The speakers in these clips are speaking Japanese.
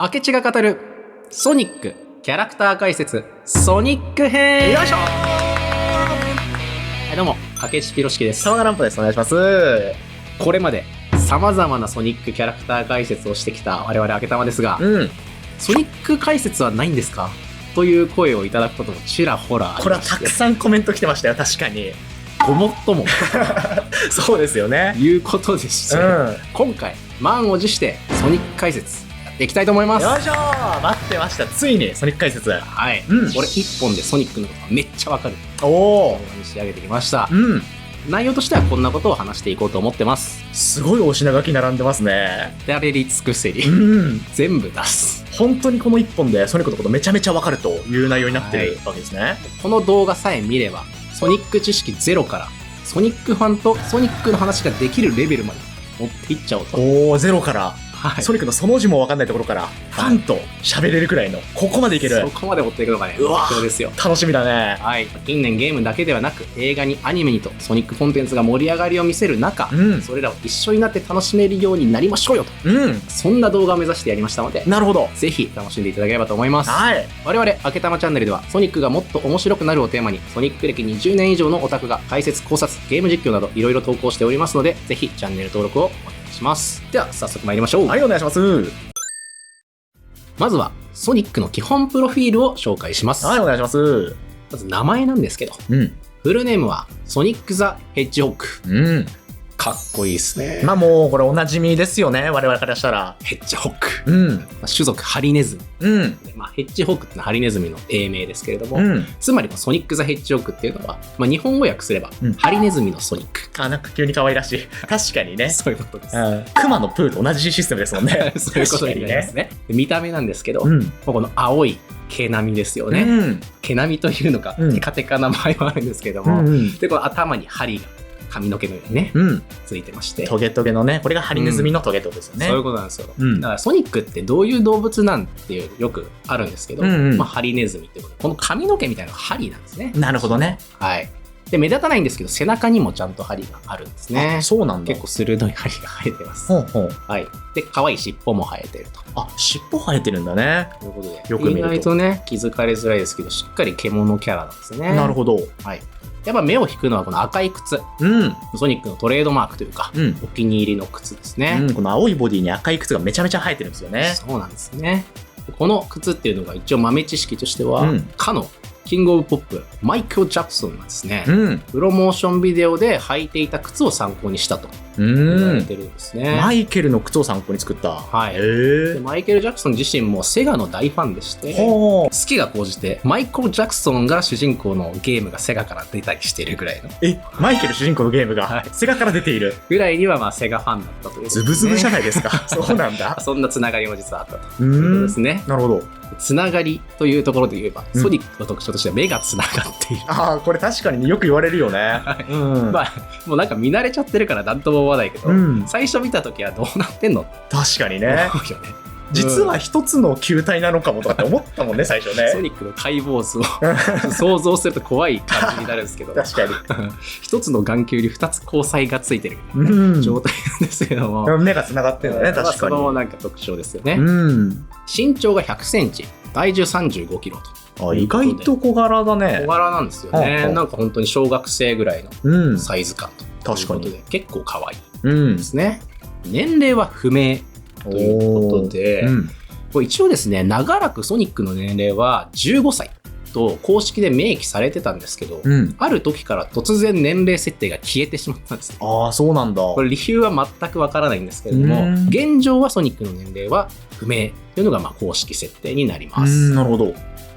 明智が語るソニックキャラクター解説ソニック編。よいしょー。はい、どうも明智ピロシキです。サワガランポです。お願いします。これまで様々なソニックキャラクター解説をしてきた我々明け玉ですが、ソニック解説はないんですかという声をいただくこともちらほらありこれはまして、たくさんコメント来てましたよ。確かに。ごもっともそうですよね。いうことでして、よ今回満を持してソニック解説やっていきたいと思います。いしょー。待ってました。ついにソニック解説。はい、うんこれ一本でソニックのことがめっちゃわかるお動お。画に仕上げてきました。うん。内容としてはこんなことを話していこうと思ってます。すごいお品書き並んでますね。至れり尽くせり、ん。全部出す。本当にこの一本でソニックのことめちゃめちゃわかるという内容になってるわけですね。この動画さえ見ればソニック知識ゼロからソニックファンとソニックの話ができるレベルまで持っていっちゃおうと。おお、ゼロから。はい、ソニックのその字もわかんないところから、ファンと喋れるくらいの、ここまでいける。そこまで持っていくのがね、目うわ標ですよ。楽しみだね。はい、近年ゲームだけではなく映画にアニメにとソニックコンテンツが盛り上がりを見せる中、うん。それらを一緒になって楽しめるようになりましょうよと、うん。そんな動画を目指してやりましたので、なるほど。ぜひ楽しんでいただければと思います。はい。我々明け玉チャンネルではソニックがもっと面白くなるをテーマにソニック歴20年以上のオタクが解説考察ゲーム実況などいろいろ投稿しておりますので、ぜひチャンネル登録をお願いします。では早速参りましょう。はい、お願いします。まずはソニックの基本プロフィールを紹介します。はい、お願いします。まず名前なんですけど、うん。フルネームはソニック・ザ・ヘッジホッグ。うん。かっこいいですね。まあもう、これおなじみですよね。我々からしたら。ヘッジホッグ、うん。種族ハリネズミうん。で、ヘッジホッグってのはハリネズミの英名ですけれども、うん。つまりソニック・ザ・ヘッジホッグっていうのは、日本語訳すれば、うんハリネズミのソニック。あ、なんか急に可愛らしい。確かにね。そういうことです。クマのプーと同じシステムですもんね。そういうことになりますね。で見た目なんですけど、うん。この青い毛並みですよね。うん。毛並みというのか、うんテカテカな場合もあるんですけどうも、ん。でこの頭に針が髪の毛のようにね、うん。ついてまして、トゲトゲのね、これがハリネズミのトゲってことですよね。そういうことなんですよ。うんだからソニックってどういう動物なんていうよくあるんですけど、うんうんハリネズミってことで、この髪の毛みたいなのが針なんですね。なるほどね。はい。で目立たないんですけど、背中にもちゃんと針があるんですねあ。そうなんだ。結構鋭い針が生えてます。ほうほう。はい。で可愛い尻尾も生えてると。あ、尻尾生えてるんだね。ということで、よく見ると意外とね、気づかれづらいですけど、しっかり獣キャラなんですね。なるほど。はい。やっぱ目を引くのはこの赤い靴。うん。ソニックのトレードマークというか、うん。お気に入りの靴ですね。うん、この青いボディに赤い靴がめちゃめちゃ生えてるんですよね。そうなんですね。でこの靴っていうのが一応豆知識としては、うんかのキングオブポップ、マイケル・ジャクソンがですね、うん。プロモーションビデオで履いていた靴を参考にしたとう言われん。てるんですね。マイケルの靴を参考に作った。はいへえ。でマイケル・ジャクソン自身もセガの大ファンでして、ほう。好きが高じてマイケル・ジャクソンが主人公のゲームがセガから出たりしているぐらいのマイケル主人公のゲームがはいセガから出ている。ぐらいにはセガファンだったということですね、ズブズブじゃないですか。そうなんだ。そんなつながりも実はあったとういうことん。ですね。なるほど。つながりというところで言えば、うんソニックの特徴としては目がつながっている。ああ、これ確かによく言われるよね。うん。もうなんか見慣れちゃってるから何とも思わないけど、うん。最初見た時はどうなってんのって確かにね。思うよね。実は一つの球体なのかもとかって思ったもんね、最初ね。ソニックの解剖図を想像すると怖い感じになるんですけど、確かに。一つの眼球に二つ交際がついてるうん。状態なんですけども、目が繋がってるんだね、確かそのに。なんか特徴ですよね。うん。身長が100センチ、体重35キロと。あ、意外と小柄だね小。柄なんですよね。はあはあなんか本当に小学生ぐらいのうん。サイズ感ということで、結構可愛いうんで。すね。年齢は不明ということで、うん。これ一応ですね、長らくソニックの年齢は15歳と公式で明記されてたんですけど、うん。ある時から突然年齢設定が消えてしまったんですね。ああ、そうなんだ。これ理由は全くわからないんですけれども、うん現状はソニックの年齢は不明というのが公式設定になります。なるほど。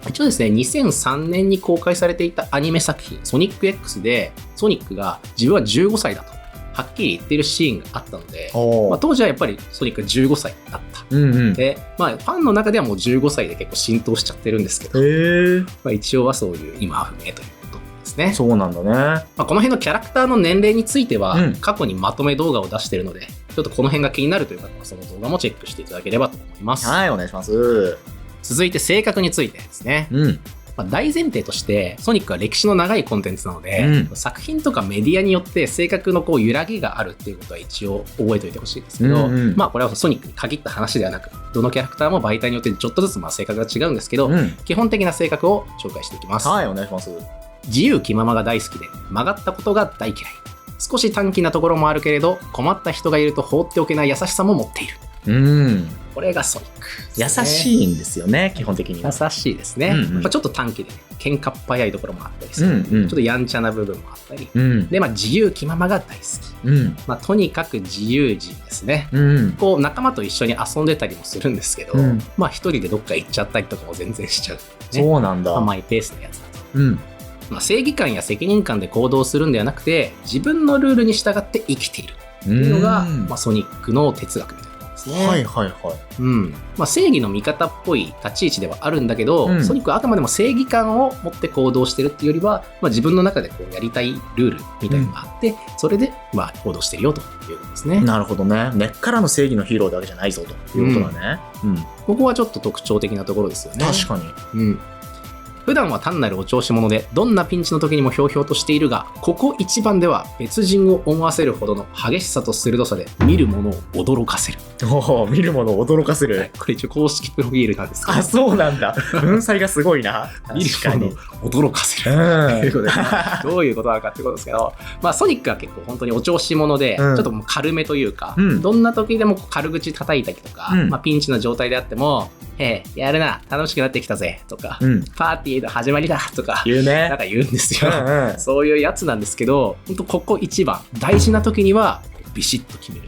一応ですね、2003年に公開されていたアニメ作品、ソニック X で、ソニックが自分は15歳だと、はっきり言っているシーンがあったので、当時はやっぱりソニックが15歳だった。うんうん。で、ファンの中ではもう15歳で結構浸透しちゃってるんですけど、へえ。一応はそういう今は不明ということですね。そうなんだね。この辺のキャラクターの年齢については、うん過去にまとめ動画を出しているので、ちょっとこの辺が気になるという方はその動画もチェックしていただければと思います。はい、お願いします。続いて性格についてですね。うん。大前提としてソニックは歴史の長いコンテンツなので、作品とかメディアによって性格の揺らぎがあるっていうことは一応覚えておいてほしいですけど、これはソニックに限った話ではなく、どのキャラクターも媒体によってちょっとずつ性格が違うんですけど、基本的な性格を紹介していきます。はい、お願いします。自由気ままが大好きで、曲がったことが大嫌い。少し短気なところもあるけれど、困った人がいると放っておけない優しさも持っている。これがソニック、優しいんですよね、基本的には。優しいですね。ちょっと短気でね、喧嘩っ早いところもあったりする。ちょっとやんちゃな部分もあったり。で、自由気ままが大好き。とにかく自由人ですね。仲間と一緒に遊んでたりもするんですけど、一人でどっか行っちゃったりとかも全然しちゃう、そうなんだ。マイペースなやつだと。正義感や責任感で行動するんではなくて、自分のルールに従って生きているっていうのが、ソニックの哲学みたいな。正義の味方っぽい立ち位置ではあるんだけど、ソニックはあくまでも正義感を持って行動してるっていうよりは、自分の中でやりたいルールみたいなのがあって、それで行動してるよということですね。なるほどね。根っからの正義のヒーローだけじゃないぞということだね。ここはちょっと特徴的なところですよね。確かに。普段は単なるお調子者で、どんなピンチの時にもひょうひょうとしているが、ここ一番では別人を思わせるほどの激しさと鋭さで見る者を驚かせる。見る者を驚かせる。これ一応公式プロフィールなんですけど。そうなんだ。文才がすごいな。見る者を驚かせる。どういうことなのかってことですけど、ソニックは結構本当にお調子者で、ちょっと軽めというか、どんな時でも軽口叩いたりとか、ピンチの状態であっても、やるな、楽しくなってきたぜとか、パーティーの始まりだとか言うね。なんか言うんですよ。そういうやつなんですけど、本当ここ一番大事な時にはビシッと決める。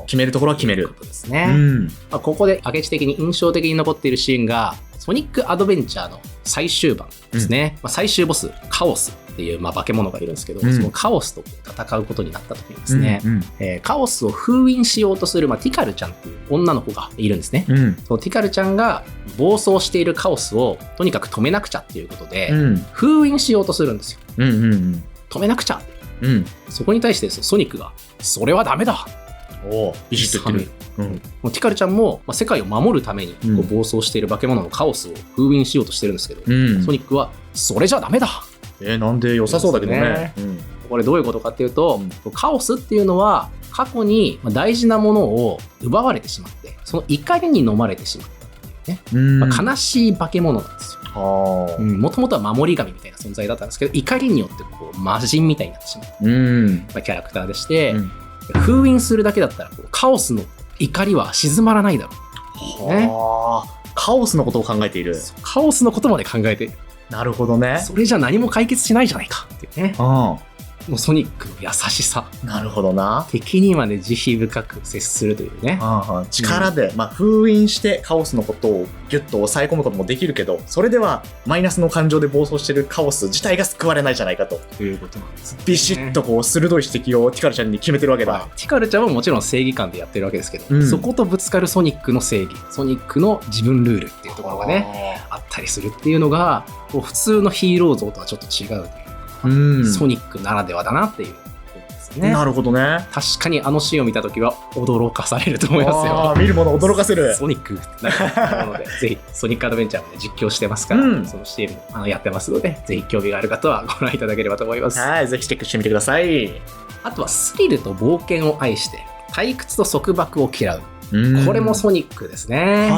決めるところは決めることですね。ここで明智的に印象的に残っているシーンが、ソニックアドベンチャーの最終盤ですね。最終ボスカオスっていう化け物がいるんですけど、そのカオスと戦うことになった時にですね、カオスを封印しようとする、ティカルちゃんっていう女の子がいるんですね。そのティカルちゃんが暴走しているカオスをとにかく止めなくちゃっていうことで、封印しようとするんですよ。止めなくちゃ。そこに対してソニックがそれはダメだ。ビシッと言ってる。ティカルちゃんも世界を守るために暴走している化け物のカオスを封印しようとしてるんですけど、ソニックはそれじゃダメだ。なんで良さそうだけどね。これどういうことかっていうと、カオスっていうのは過去に大事なものを奪われてしまって、その怒りに飲まれてしまったっていうね、悲しい化け物なんですよ。もともとは守り神みたいな存在だったんですけど、怒りによって魔人みたいになってしまう、キャラクターでして、封印するだけだったらカオスの怒りは静まらないだろう、カオスのことを考えている。カオスのことまで考えている。なるほどね。それじゃ何も解決しないじゃないかっていうね。もうソニックの優しさ。なるほどな。敵にまで慈悲深く接するというね。力で、封印してカオスのことをギュッと抑え込むこともできるけど、それではマイナスの感情で暴走してるカオス自体が救われないじゃないかということなんですね。ビシッと鋭い指摘をティカルちゃんに決めてるわけだ。ティカルちゃんはもちろん正義感でやってるわけですけど、そことぶつかるソニックの正義、ソニックの自分ルールっていうところがね、あったりするっていうのが、普通のヒーロー像とはちょっと違うというか、ソニックならではだなっていう。なるほどね。確かにあのシーンを見たときは驚かされると思いますよ。見るもの驚かせる。ソニックなので、ぜひソニックアドベンチャーも、実況してますから、その CM やってますので、ぜひ興味がある方はご覧いただければと思います。ぜひチェックしてみてください。あとはスリルと冒険を愛して退屈と束縛を嫌う。これもソニックですね。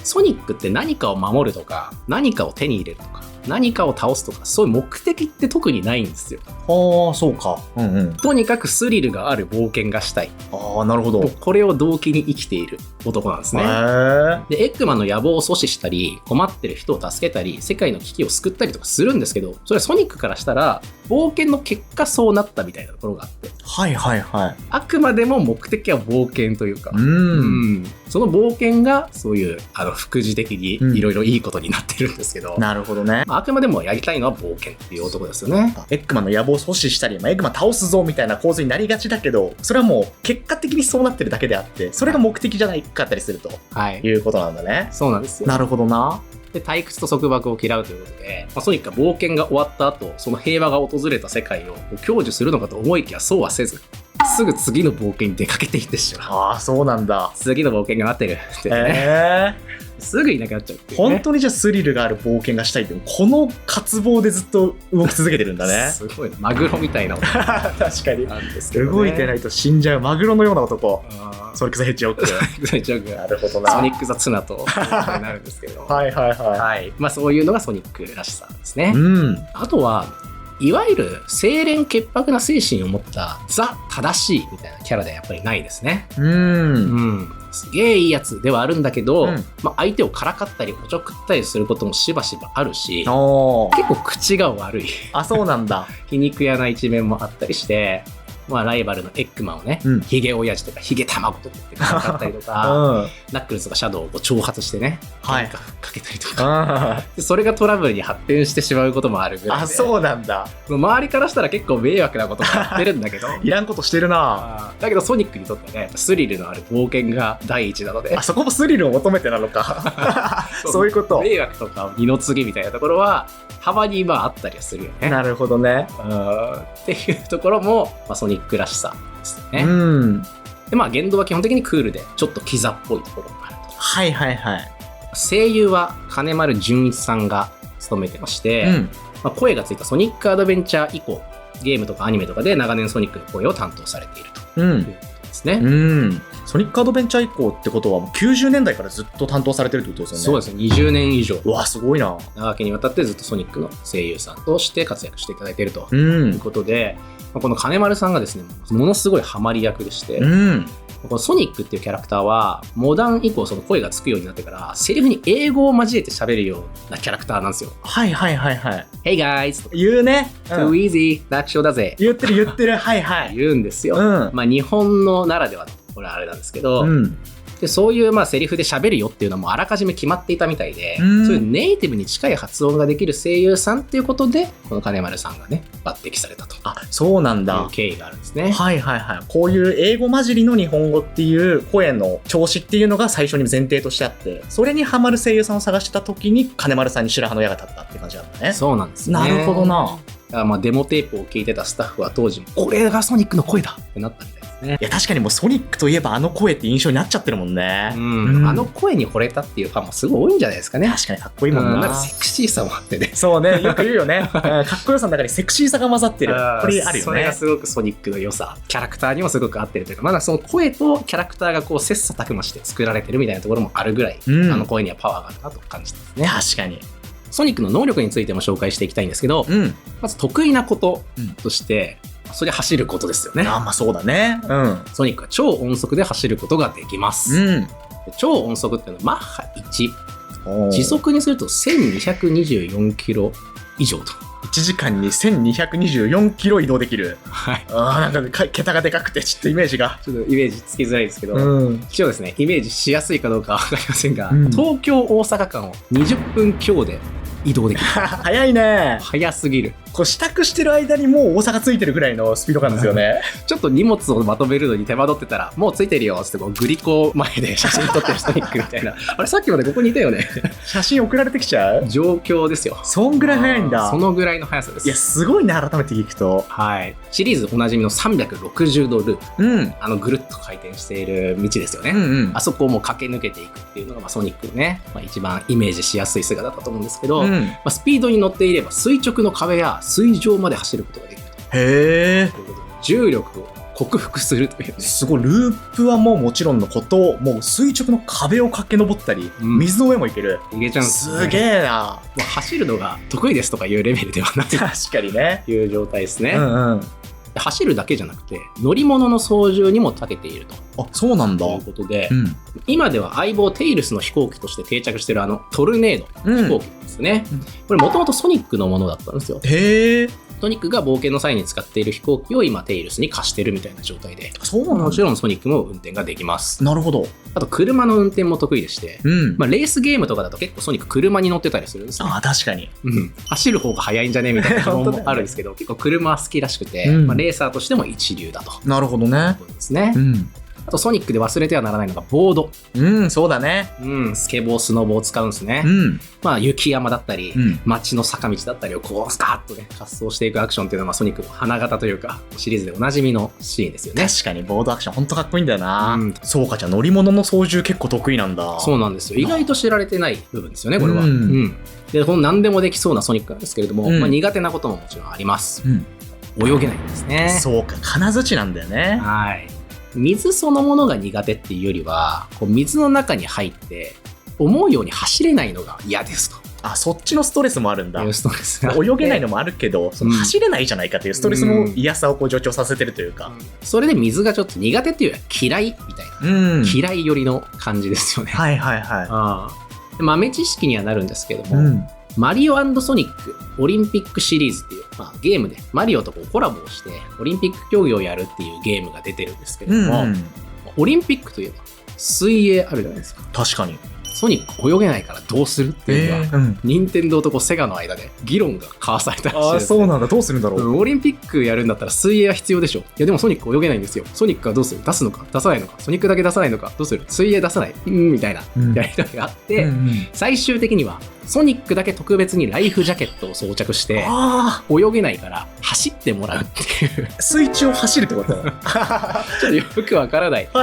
ソニックって何かを守るとか、何かを手に入れるとか、何かを倒すとか、そういう目的って特にないんですよ。そうか。とにかくスリルがある冒険がしたい。なるほど。これを動機に生きている男なんですね。で、エッグマンの野望を阻止したり、困ってる人を助けたり、世界の危機を救ったりとかするんですけど、それはソニックからしたら冒険の結果そうなったみたいなところがあって、あくまでも目的は冒険というか、その冒険がそういう副次的にいろいろいいことになってるんですけど、なるほどね。あくまでもやりたいのは冒険っていう男ですよね。エッグマンの野望を阻止したり、エッグマン倒すぞみたいな構図になりがちだけど、それはもう結果的にそうなってるだけであって、それが目的じゃないかったりすると、いうことなんだね。そうなんですよ。なるほどな。で、退屈と束縛を嫌うということで、ソニックが冒険が終わった後、その平和が訪れた世界を享受するのかと思いきや、そうはせず、すぐ次の冒険に出かけていってしまう。そうなんだ。次の冒険が待ってるってね。すぐいなくなっちゃうっていうね。本当にじゃあスリルがある冒険がしたいって、この渇望でずっと動き続けてるんだね。すごいな、マグロみたいな男確かになんですけど、ね、動いてないと死んじゃうマグロのような男。ソニック・ザ・ヘッジホッグ。なるほどな。ソニック・ザ・ツナとなるんですけどはいはいはい、はい、まあ、そういうのがソニックらしさですね。あとはいわゆる清廉潔白な精神を持ったザ正しいみたいなキャラではやっぱりないですね。すげえいいやつではあるんだけど、まあ、相手をからかったりおちょくったりすることもしばしばあるし、結構口が悪い。あ、そうなんだ。皮肉屋な一面もあったりして、まあ、ライバルのエッグマンをね、ヒゲ親父とかヒゲ卵とかってからかったりとか、ナックルズとかシャドウを挑発してね、かけたりとか、それがトラブルに発展してしまうこともあるぐらいで。あ、そうなんだ。周りからしたら結構迷惑なこともやってるんだけどいらんことしてるな。だけどソニックにとってはね、スリルのある冒険が第一なので、あそこもスリルを求めてなのか。そういうこと。迷惑とか二の次みたいなところはたまにあったりはするよね。なるほどね。っていうところも、まあ、ソニックらしさですね。で、まあ、言動は基本的にクールでちょっとキザっぽいところもあると。はいはいはい。声優は金丸純一さんが務めてまして、まあ、声がついたソニックアドベンチャー以降、ゲームとかアニメとかで長年ソニックの声を担当されているということですね。ソニックアドベンチャー以降ってことは90年代からずっと担当されてるってことですよね。そうですね、20年以上。うわ、すごいな。長きにわたってずっとソニックの声優さんとして活躍していただいているということで、この金丸さんがですね、ものすごいハマり役でして、このソニックっていうキャラクターはモダン以降その声がつくようになってからセリフに英語を交えて喋るようなキャラクターなんですよ。はいはいはいはい。Hey guys! と言うね。Too easy! 楽勝だぜ！言ってる言ってる。はいはい。言うんですよ。まあ日本のならではのこれはあれなんですけど、でそういうまあセリフで喋るよっていうのはもうあらかじめ決まっていたみたいで、そういうネイティブに近い発音ができる声優さんっていうことでこの金丸さんがね抜擢されたと。あ、そうなんだ。いう経緯があるんですね。はいはいはい。こういう英語混じりの日本語っていう声の調子っていうのが最初に前提としてあって、それにハマる声優さんを探してた時に金丸さんに白羽の矢が立ったって感じなんだね。そうなんですね。なるほどな。まあデモテープを聞いてたスタッフは当時もこれがソニックの声だってなったみたいですね。いや確かにもうソニックといえばあの声って印象になっちゃってるもんね。あの声に惚れたっていうファンもすごい多いんじゃないですかね。確かにかっこいいもんな。なんかセクシーさもあってね。そうね、よく言うよね。かっこよさの中にセクシーさが混ざってる。これあるよね。それがすごくソニックの良さ、キャラクターにもすごく合ってるというか、まだその声とキャラクターがこう切磋琢磨して作られてるみたいなところもあるぐらい、あの声にはパワーがあるなと感じてますね。確かに。ソニックの能力についても紹介していきたいんですけど、まず得意なこととして、それは走ることですよね。まあそうだね。ソニックは超音速で走ることができます。超音速っていうのはマッハ1、時速にすると1224キロ以上と。1時間に1224キロ移動できる。はい。なんか桁がでかくてちょっとイメージが。ちょっとイメージつきづらいですけど、一応ですね、イメージしやすいかどうかわかりませんが、東京大阪間を20分強で移動できる。早いね。早すぎる。こう支度してる間にもう大阪ついてるぐらいのスピード感ですよね。ちょっと荷物をまとめるのに手間取ってたら、もうついてるよってこうグリコ前で写真撮ってるソニックみたいな。あれさっきまでここにいたよね。写真送られてきちゃう状況ですよ。そんぐらい早いんだ。そのぐらいの速さです。いやすごいね、改めて聞くと。はい。シリーズおなじみの360度ループ、ぐるっと回転している道ですよね。あそこをもう駆け抜けていくっていうのが、ソニックのね、一番イメージしやすい姿だと思うんですけど、スピードに乗っていれば垂直の壁や水上まで走ることができると。へー。重力を克服するというね。すごい。ループはもちろんのこと、もう垂直の壁を駆け上ったり、水の上も行ける。行けちゃうんですね。すげえな。もう走るのが得意ですとかいうレベルではない。確かにね。いう状態ですね。走るだけじゃなくて乗り物の操縦にも長けていると。あ、そうなんだ。ということで、今では相棒テイルスの飛行機として定着しているトルネード飛行機ですね。これもともとソニックのものだったんですよ。へー。ソニックが冒険の際に使っている飛行機を今テイルスに貸してるみたいな状態で、そうなんだ。もちろんソニックも運転ができます。なるほど。あと車の運転も得意でして、レースゲームとかだと結構ソニック車に乗ってたりするんですね。あ、確かに。走る方が速いんじゃねみたいな疑問もあるんですけど、結構車は好きらしくて、レーサーとしても一流だと。なるほどね。ですね。あとソニックで忘れてはならないのがボード。そうだね。スケボー、スノボーを使うんですね。まあ雪山だったり、街の坂道だったりをこうスカーッとね、滑走していくアクションっていうのは、ソニックの花形というか、シリーズでおなじみのシーンですよね。確かにボードアクションほんとかっこいいんだよな。そうか、じゃあ乗り物の操縦結構得意なんだ。そうなんですよ。意外と知られてない部分ですよね、これは。で、この何でもできそうなソニックなんですけれども、まあ、苦手なことももちろんあります。泳げないんですね。そうか、金槌なんだよね。はい。水そのものが苦手っていうよりは、こう水の中に入って思うように走れないのが嫌ですと。あ、そっちのストレスもあるんだ。ストレスが泳げないのもあるけど、その走れないじゃないかというストレスの嫌さをこう助長させてるというか、それで水がちょっと苦手っていうよりは嫌いみたいな、嫌い寄りの感じですよね。はいはいはい。豆知識にはなるんですけども、マリオ&ソニックオリンピックシリーズっていう、まあ、ゲームでマリオとこうコラボをしてオリンピック競技をやるっていうゲームが出てるんですけれども、オリンピックといえば水泳あるじゃないですか。確かに。ソニック泳げないからどうするっていうのは、任天堂とこうセガの間で議論が交わされたらしいです、ね。そうなんだ。どうするんだろう。オリンピックやるんだったら水泳は必要でしょ。いやでもソニック泳げないんですよ。ソニックはどうする？出すのか出さないのか。ソニックだけ出さないのかどうする？水泳出さないみたいなやり取りがあって、最終的にはソニックだけ特別にライフジャケットを装着して泳げないから走ってもらうっていう水中を走るってことちょっとよくわからないパ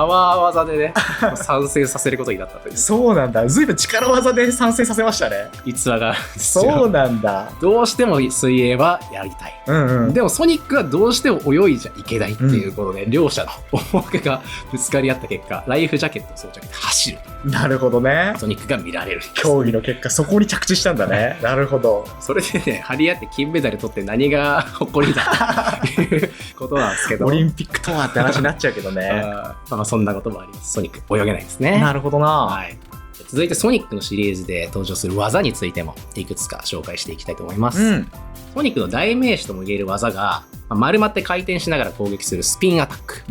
ワー技でね参戦させることになったという。そうなんだ。ずいぶん力技で参戦させましたね。逸話があるんですよ。そうなんだ。どうしても水泳はやりたい、でもソニックはどうしても泳いじゃいけないっていうことで、両者の思惑がぶつかり合った結果ライフジャケットを装着で走る。なるほどね。ソニックが見られる。競技の結果そこに着地したんだね。なるほど。それでね、張り合って金メダル取って何が誇りだということなんですけど、オリンピックとはって話になっちゃうけどね。まあそんなこともあります。ソニック泳げないですね。なるほどな。はい。続いてソニックのシリーズで登場する技についてもいくつか紹介していきたいと思います。ソニックの代名詞とも言える技が、丸まって回転しながら攻撃するスピンアタック。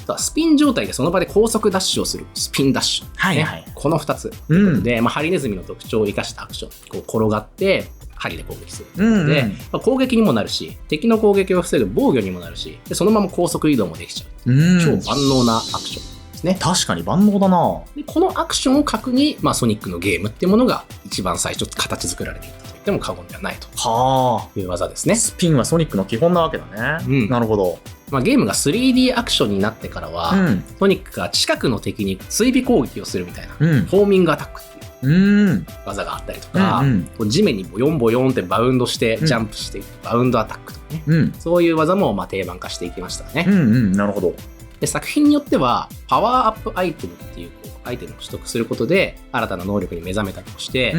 あとはスピン状態でその場で高速ダッシュをするスピンダッシュ。この2つということで、ハリネズミの特徴を生かしたアクション。こう転がって針で攻撃するということで、攻撃にもなるし、敵の攻撃を防ぐ防御にもなるし、でそのまま高速移動もできちゃう。超万能なアクション。確かに万能だな。でこのアクションを核に、ソニックのゲームっていうものが一番最初形作られていったと言っても過言ではないという技ですね。スピンはソニックの基本なわけだね。なるほど。ゲームが 3D アクションになってからは、ソニックが近くの敵に追尾攻撃をするみたいな、フォーミングアタックっていう技があったりとか、地面にボヨンボヨンってバウンドしてジャンプしていくバウンドアタックとかね、そういう技も定番化していきましたね。なるほど。で作品によってはパワーアップアイテムっていうアイテムを取得することで新たな能力に目覚めたりもして、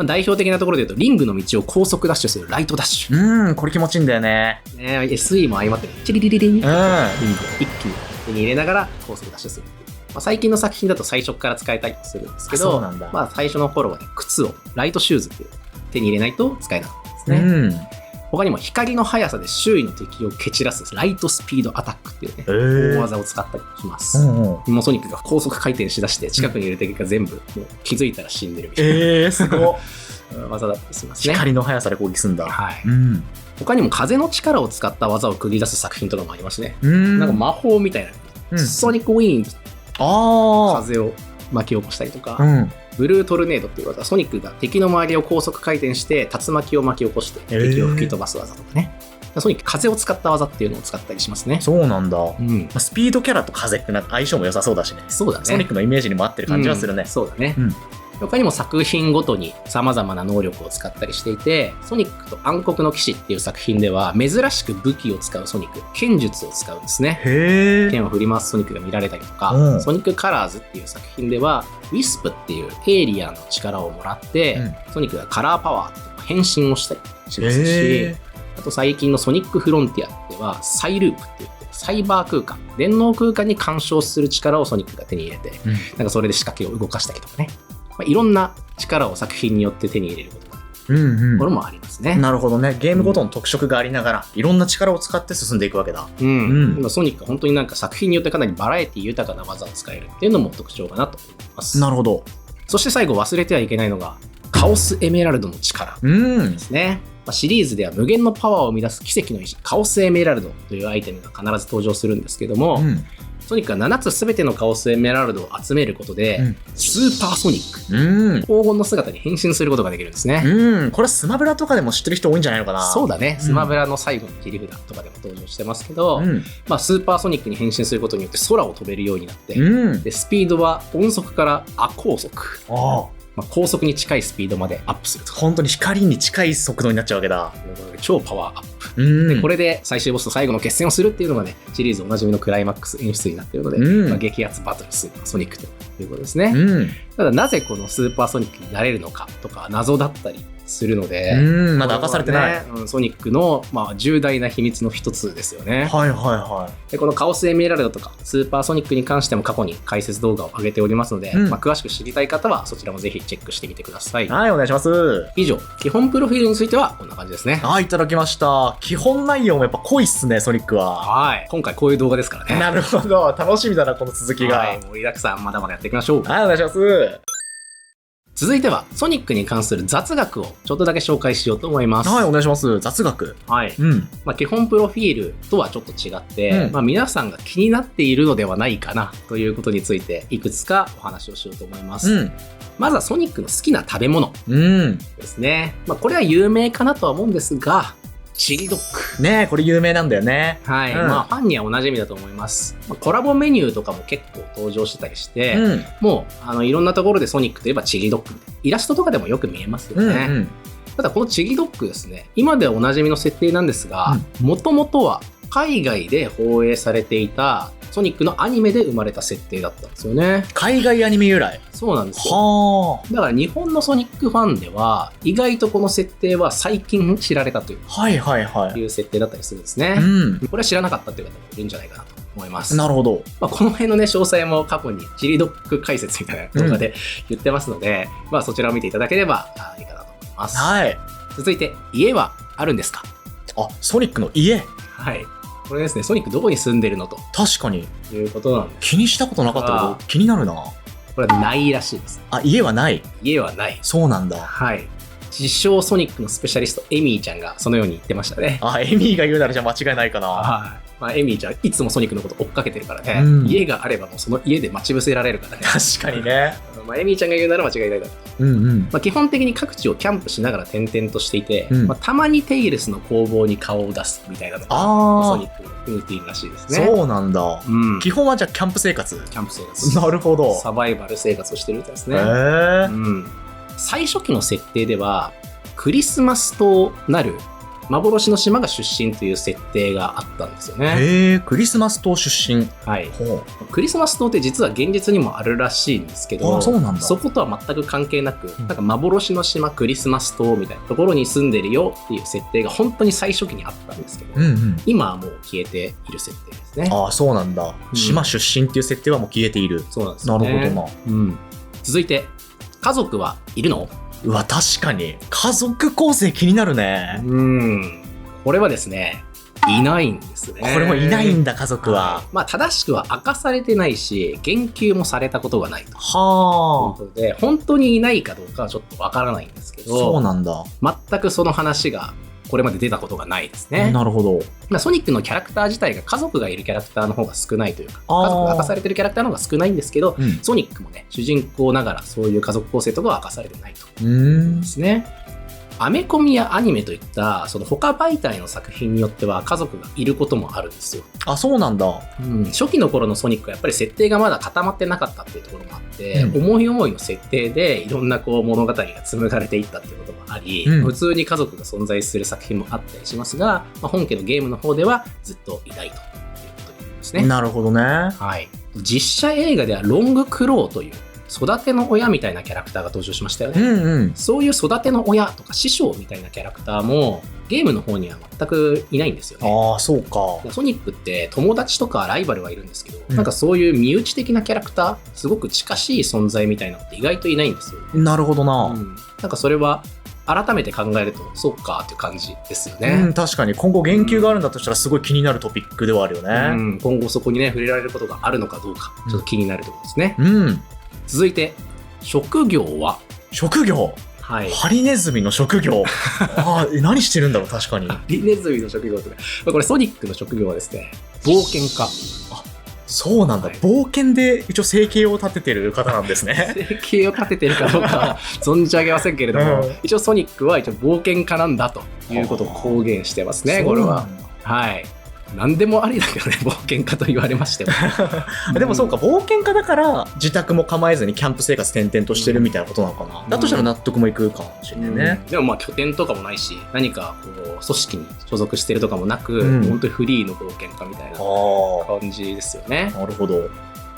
代表的なところで言うとリングの道を高速ダッシュするライトダッシュ。これ気持ちいいんだよね。SE も相まってチリリリリンリングを一気に手に入れながら高速ダッシュする。最近の作品だと最初から使えたりするんですけど、最初の頃はね、靴をライトシューズっていう手に入れないと使えなかったですね。他にも光の速さで周囲の敵を蹴散らすライトスピードアタックっていうね、大技を使ったりします。もうソニックが高速回転しだして近くにいる敵が全部もう気づいたら死んでるみたいな、すごい技だったりしますね。光の速さで攻撃するんだ。他にも風の力を使った技を繰り出す作品とかもありますね。なんか魔法みたいな、ソニックウィーン、風を巻き起こしたりとか、ブルートルネードっていう技、ソニックが敵の周りを高速回転して竜巻を巻き起こして敵を吹き飛ばす技とかね、ソニック風を使った技っていうのを使ったりしますね。そうなんだ。スピードキャラと風ってなんか相性も良さそうだしね。そうだね。ソニックのイメージにも合ってる感じはするね。そうだね。他にも作品ごとに様々な能力を使ったりしていて、ソニックと暗黒の騎士っていう作品では珍しく武器を使うソニック、剣術を使うんですね。剣を振り回すソニックが見られたりとか、ソニックカラーズっていう作品ではウィスプっていうエイリアンの力をもらって、ソニックがカラーパワーって変身をしたりしますし、あと最近のソニックフロンティアではサイループって言ってサイバー空間、電脳空間に干渉する力をソニックが手に入れて、なんかそれで仕掛けを動かしたりとかね、いろんな力を作品によって手に入れることがこれもありますね。なるほどね。ゲームごとの特色がありながら、いろんな力を使って進んでいくわけだ。ソニックは本当になんか作品によってかなりバラエティ豊かな技を使えるっていうのも特徴かなと思います。なるほど。そして最後忘れてはいけないのがカオスエメラルドの力ですね。シリーズでは無限のパワーを生み出す奇跡の石、カオスエメラルドというアイテムが必ず登場するんですけども、ソニックは7つ全てのカオスエメラルドを集めることで、スーパーソニック、黄金の姿に変身することができるんですね。これはスマブラとかでも知ってる人多いんじゃないのかな。そうだね、スマブラの最後の切り札とかでも登場してますけど、スーパーソニックに変身することによって空を飛べるようになって、でスピードは音速から亜高速、高速に近いスピードまでアップすると。本当に光に近い速度になっちゃうわけだ。超パワーアップ。でこれで最終ボスと最後の決戦をするっていうのがね、シリーズおなじみのクライマックス演出になっているので、激アツバトルスーパーソニックということですね。ただなぜこのスーパーソニックになれるのかとか謎だったりするので、まだ明かされてない、ソニックの、重大な秘密の一つですよね。でこのカオスエメラルドとかスーパーソニックに関しても過去に解説動画を上げておりますので、詳しく知りたい方はそちらもぜひチェックしてみてください。はい、お願いします。以上、基本プロフィールについてはこんな感じですね。はい、いただきました。基本内容もやっぱ濃いっすね、ソニックは。はい、今回こういう動画ですからね。なるほど、楽しみだな、この続きが。はい、盛りだくさん、まだまだやっていきましょう。はい、お願いします。続いてはソニックに関する雑学をちょっとだけ紹介しようと思います。はい、お願いします。雑学。はい。基本プロフィールとはちょっと違って、皆さんが気になっているのではないかなということについていくつかお話をしようと思います。まずはソニックの好きな食べ物ですね。これは有名かなとは思うんですが、チリドッグ。ね、これ有名なんだよね。はい。ファンにはおなじみだと思います。コラボメニューとかも結構登場してたりして、もういろんなところでソニックといえばチリドッグ。イラストとかでもよく見えますよね。ただこのチリドッグですね、今ではおなじみの設定なんですが、もともとは海外で放映されていたソニックのアニメで生まれた設定だったんですよね。海外アニメ由来。そうなんですよ。だから日本のソニックファンでは意外とこの設定は最近知られたといういう設定だったりするんですね。これは知らなかったという方もいるんじゃないかなと思います。なるほど。この辺のね詳細も過去にチリドッグ解説みたいな動画で言ってますので、そちらを見ていただければいいかなと思います。はい。続いて、家はあるんですか？ソニックの家。はい。これですね、ソニックどこに住んでるのと。確かに。いうことなんです。気にしたことなかったけど、気になるな。これはないらしいです。家はない。家はない。そうなんだ。はい。自称ソニックのスペシャリスト、エミーちゃんがそのように言ってましたね。エミーが言うならじゃあ間違いないかな。はい。エミーちゃん、いつもソニックのこと追っかけてるからね。家があればもうその家で待ち伏せられるからね。確かにね。エミーちゃんが言うなら間違いないだと。基本的に各地をキャンプしながら転々としていて、たまにテイルスの工房に顔を出すみたいなのがソニックのルーティンらしいですね。そうなんだ。基本はじゃあキャンプ生活。キャンプ生活。なるほど。サバイバル生活をしてるみたいですね。最初期の設定ではクリスマス島なる幻の島が出身という設定があったんですよね。クリスマス島出身。はい。クリスマス島って実は現実にもあるらしいんですけど、そことは全く関係なく、なんか幻の島クリスマス島みたいなところに住んでるよっていう設定が本当に最初期にあったんですけど、今はもう消えている設定ですね。そうなんだ。島出身っていう設定はもう消えている。そうなんですね。なるほどな。続いて、家族はいるの？確かに家族構成気になるね。これはですね、いないんですね。これもいないんだ、家族は。正しくは明かされてないし、言及もされたことがないと。ということで、本当にいないかどうかはちょっとわからないんですけど、そうなんだ。全くその話がこれまで出たことがないですね。なるほど。ソニックのキャラクター自体が家族がいるキャラクターの方が少ないというか、家族が明かされてるキャラクターの方が少ないんですけど、ソニックもね、主人公ながらそういう家族構成とかは明かされてないとですね。アメコミやアニメといったその他媒体の作品によっては家族がいることもあるんですよ。そうなんだ。初期の頃のソニックはやっぱり設定がまだ固まってなかったっていうところもあって、思い思いの設定でいろんな物語が紡がれていったっていうこともあり、普通に家族が存在する作品もあったりしますが、本家のゲームの方ではずっといないということになりますね。なるほどね。はい。実写映画ではロングクローという育ての親みたいなキャラクターが登場しましたよね。そういう育ての親とか師匠みたいなキャラクターもゲームの方には全くいないんですよね。そうか。ソニックって友達とかライバルはいるんですけど、なんかそういう身内的なキャラクター、すごく近しい存在みたいなのって意外といないんですよ。なるほどな。なんかそれは改めて考えるとそうかっていう感じですよね。確かに今後言及があるんだとしたらすごい気になるトピックではあるよね。今後そこにね触れられることがあるのかどうかちょっと気になるところですね。続いて職業は？職業、はい、ハリネズミの職業何してるんだろう。確かにハリネズミの職業ってこれソニックの職業はですね、冒険家。そうなんだ、冒険で一応生計を立ててる方なんですね。生計を立ててるかどうかは存じ上げませんけれども、一応ソニックは一応冒険家なんだということを公言してますね、これは。はい。何でもありだけどね、冒険家と言われましても。でもそうか、冒険家だから自宅も構えずにキャンプ生活転々としてるみたいなことなのかな。だとしたら納得もいくかもしれないね。でも拠点とかもないし、何かこう組織に所属してるとかもなく、本当にフリーの冒険家みたいな感じですよね。なるほど。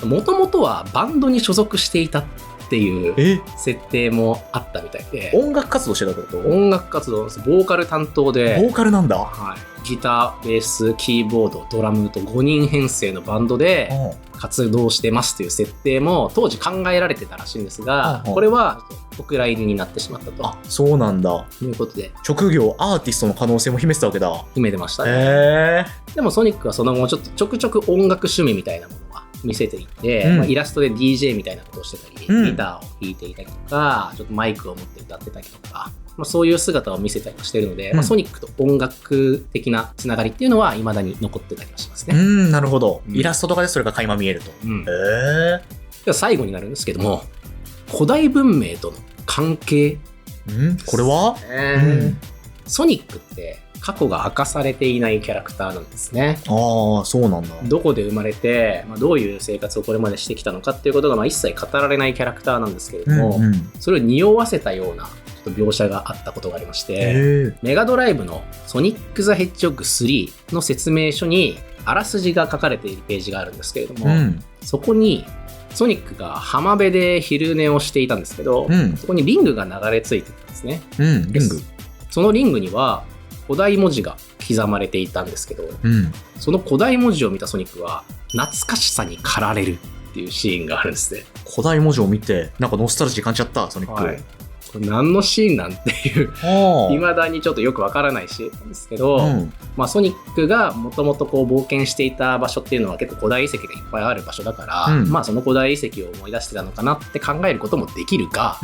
もともとはバンドに所属していたっていう設定もあったみたいで。音楽活動してたってこと？音楽活動、ボーカル担当で。ボーカルなんだ。はい。ギター、ベース、キーボード、ドラムと5人編成のバンドで活動してますという設定も当時考えられてたらしいんですが、これはお蔵入りになってしまったと。あ、そうなんだ。いうことで。職業アーティストの可能性も秘めてたわけだ。秘めてましたね。でもソニックはその後ちょくちょく音楽趣味みたいなものは見せていて、イラストで DJ みたいなことをしてたり、ギターを弾いていたりとか、ちょっとマイクを持って歌ってたりとか、そういう姿を見せたりもしてるので、ソニックと音楽的なつながりっていうのは未だに残ってたりはしますね。なるほど。イラストとかでそれが垣間見えると。では最後になるんですけども、古代文明との関係。これは、ソニックって過去が明かされていないキャラクターなんですね。ああ、そうなんだ。どこで生まれて、どういう生活をこれまでしてきたのかっていうことが一切語られないキャラクターなんですけれども、それを匂わせたような描写があったことがありまして、メガドライブのソニック・ザ・ヘッジホッグ3の説明書にあらすじが書かれているページがあるんですけれども、そこにソニックが浜辺で昼寝をしていたんですけど、そこにリングが流れ着いてたんですね。リング。そのリングには古代文字が刻まれていたんですけど、その古代文字を見たソニックは懐かしさに駆られるっていうシーンがあるんですね。古代文字を見てなんかノスタルジー感じちゃった、ソニック。これ何のシーンなんていう未だにちょっとよくわからないシーンなんですけど、ソニックがもともと冒険していた場所っていうのは結構古代遺跡がいっぱいある場所だから、その古代遺跡を思い出してたのかなって考えることもできるが、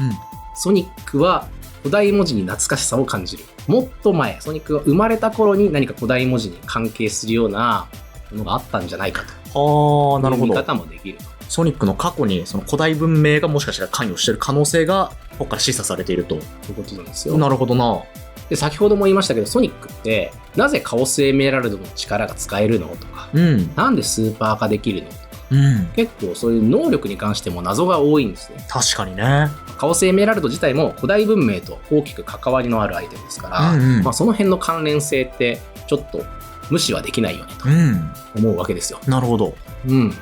ソニックは古代文字に懐かしさを感じる。もっと前、ソニックが生まれた頃に何か古代文字に関係するようなものがあったんじゃないかという見方もできる。ソニックの過去にその古代文明がもしかしたら関与している可能性がここから示唆されているということなんですよ。なるほどな。で、先ほども言いましたけど、ソニックってなぜカオスエメラルドの力が使えるのとか、なんでスーパー化できるのとか、結構そういう能力に関しても謎が多いんですね。確かにね。カオスエメラルド自体も古代文明と大きく関わりのあるアイテムですから、その辺の関連性ってちょっと無視はできないよねと思うわけですよ。なるほど。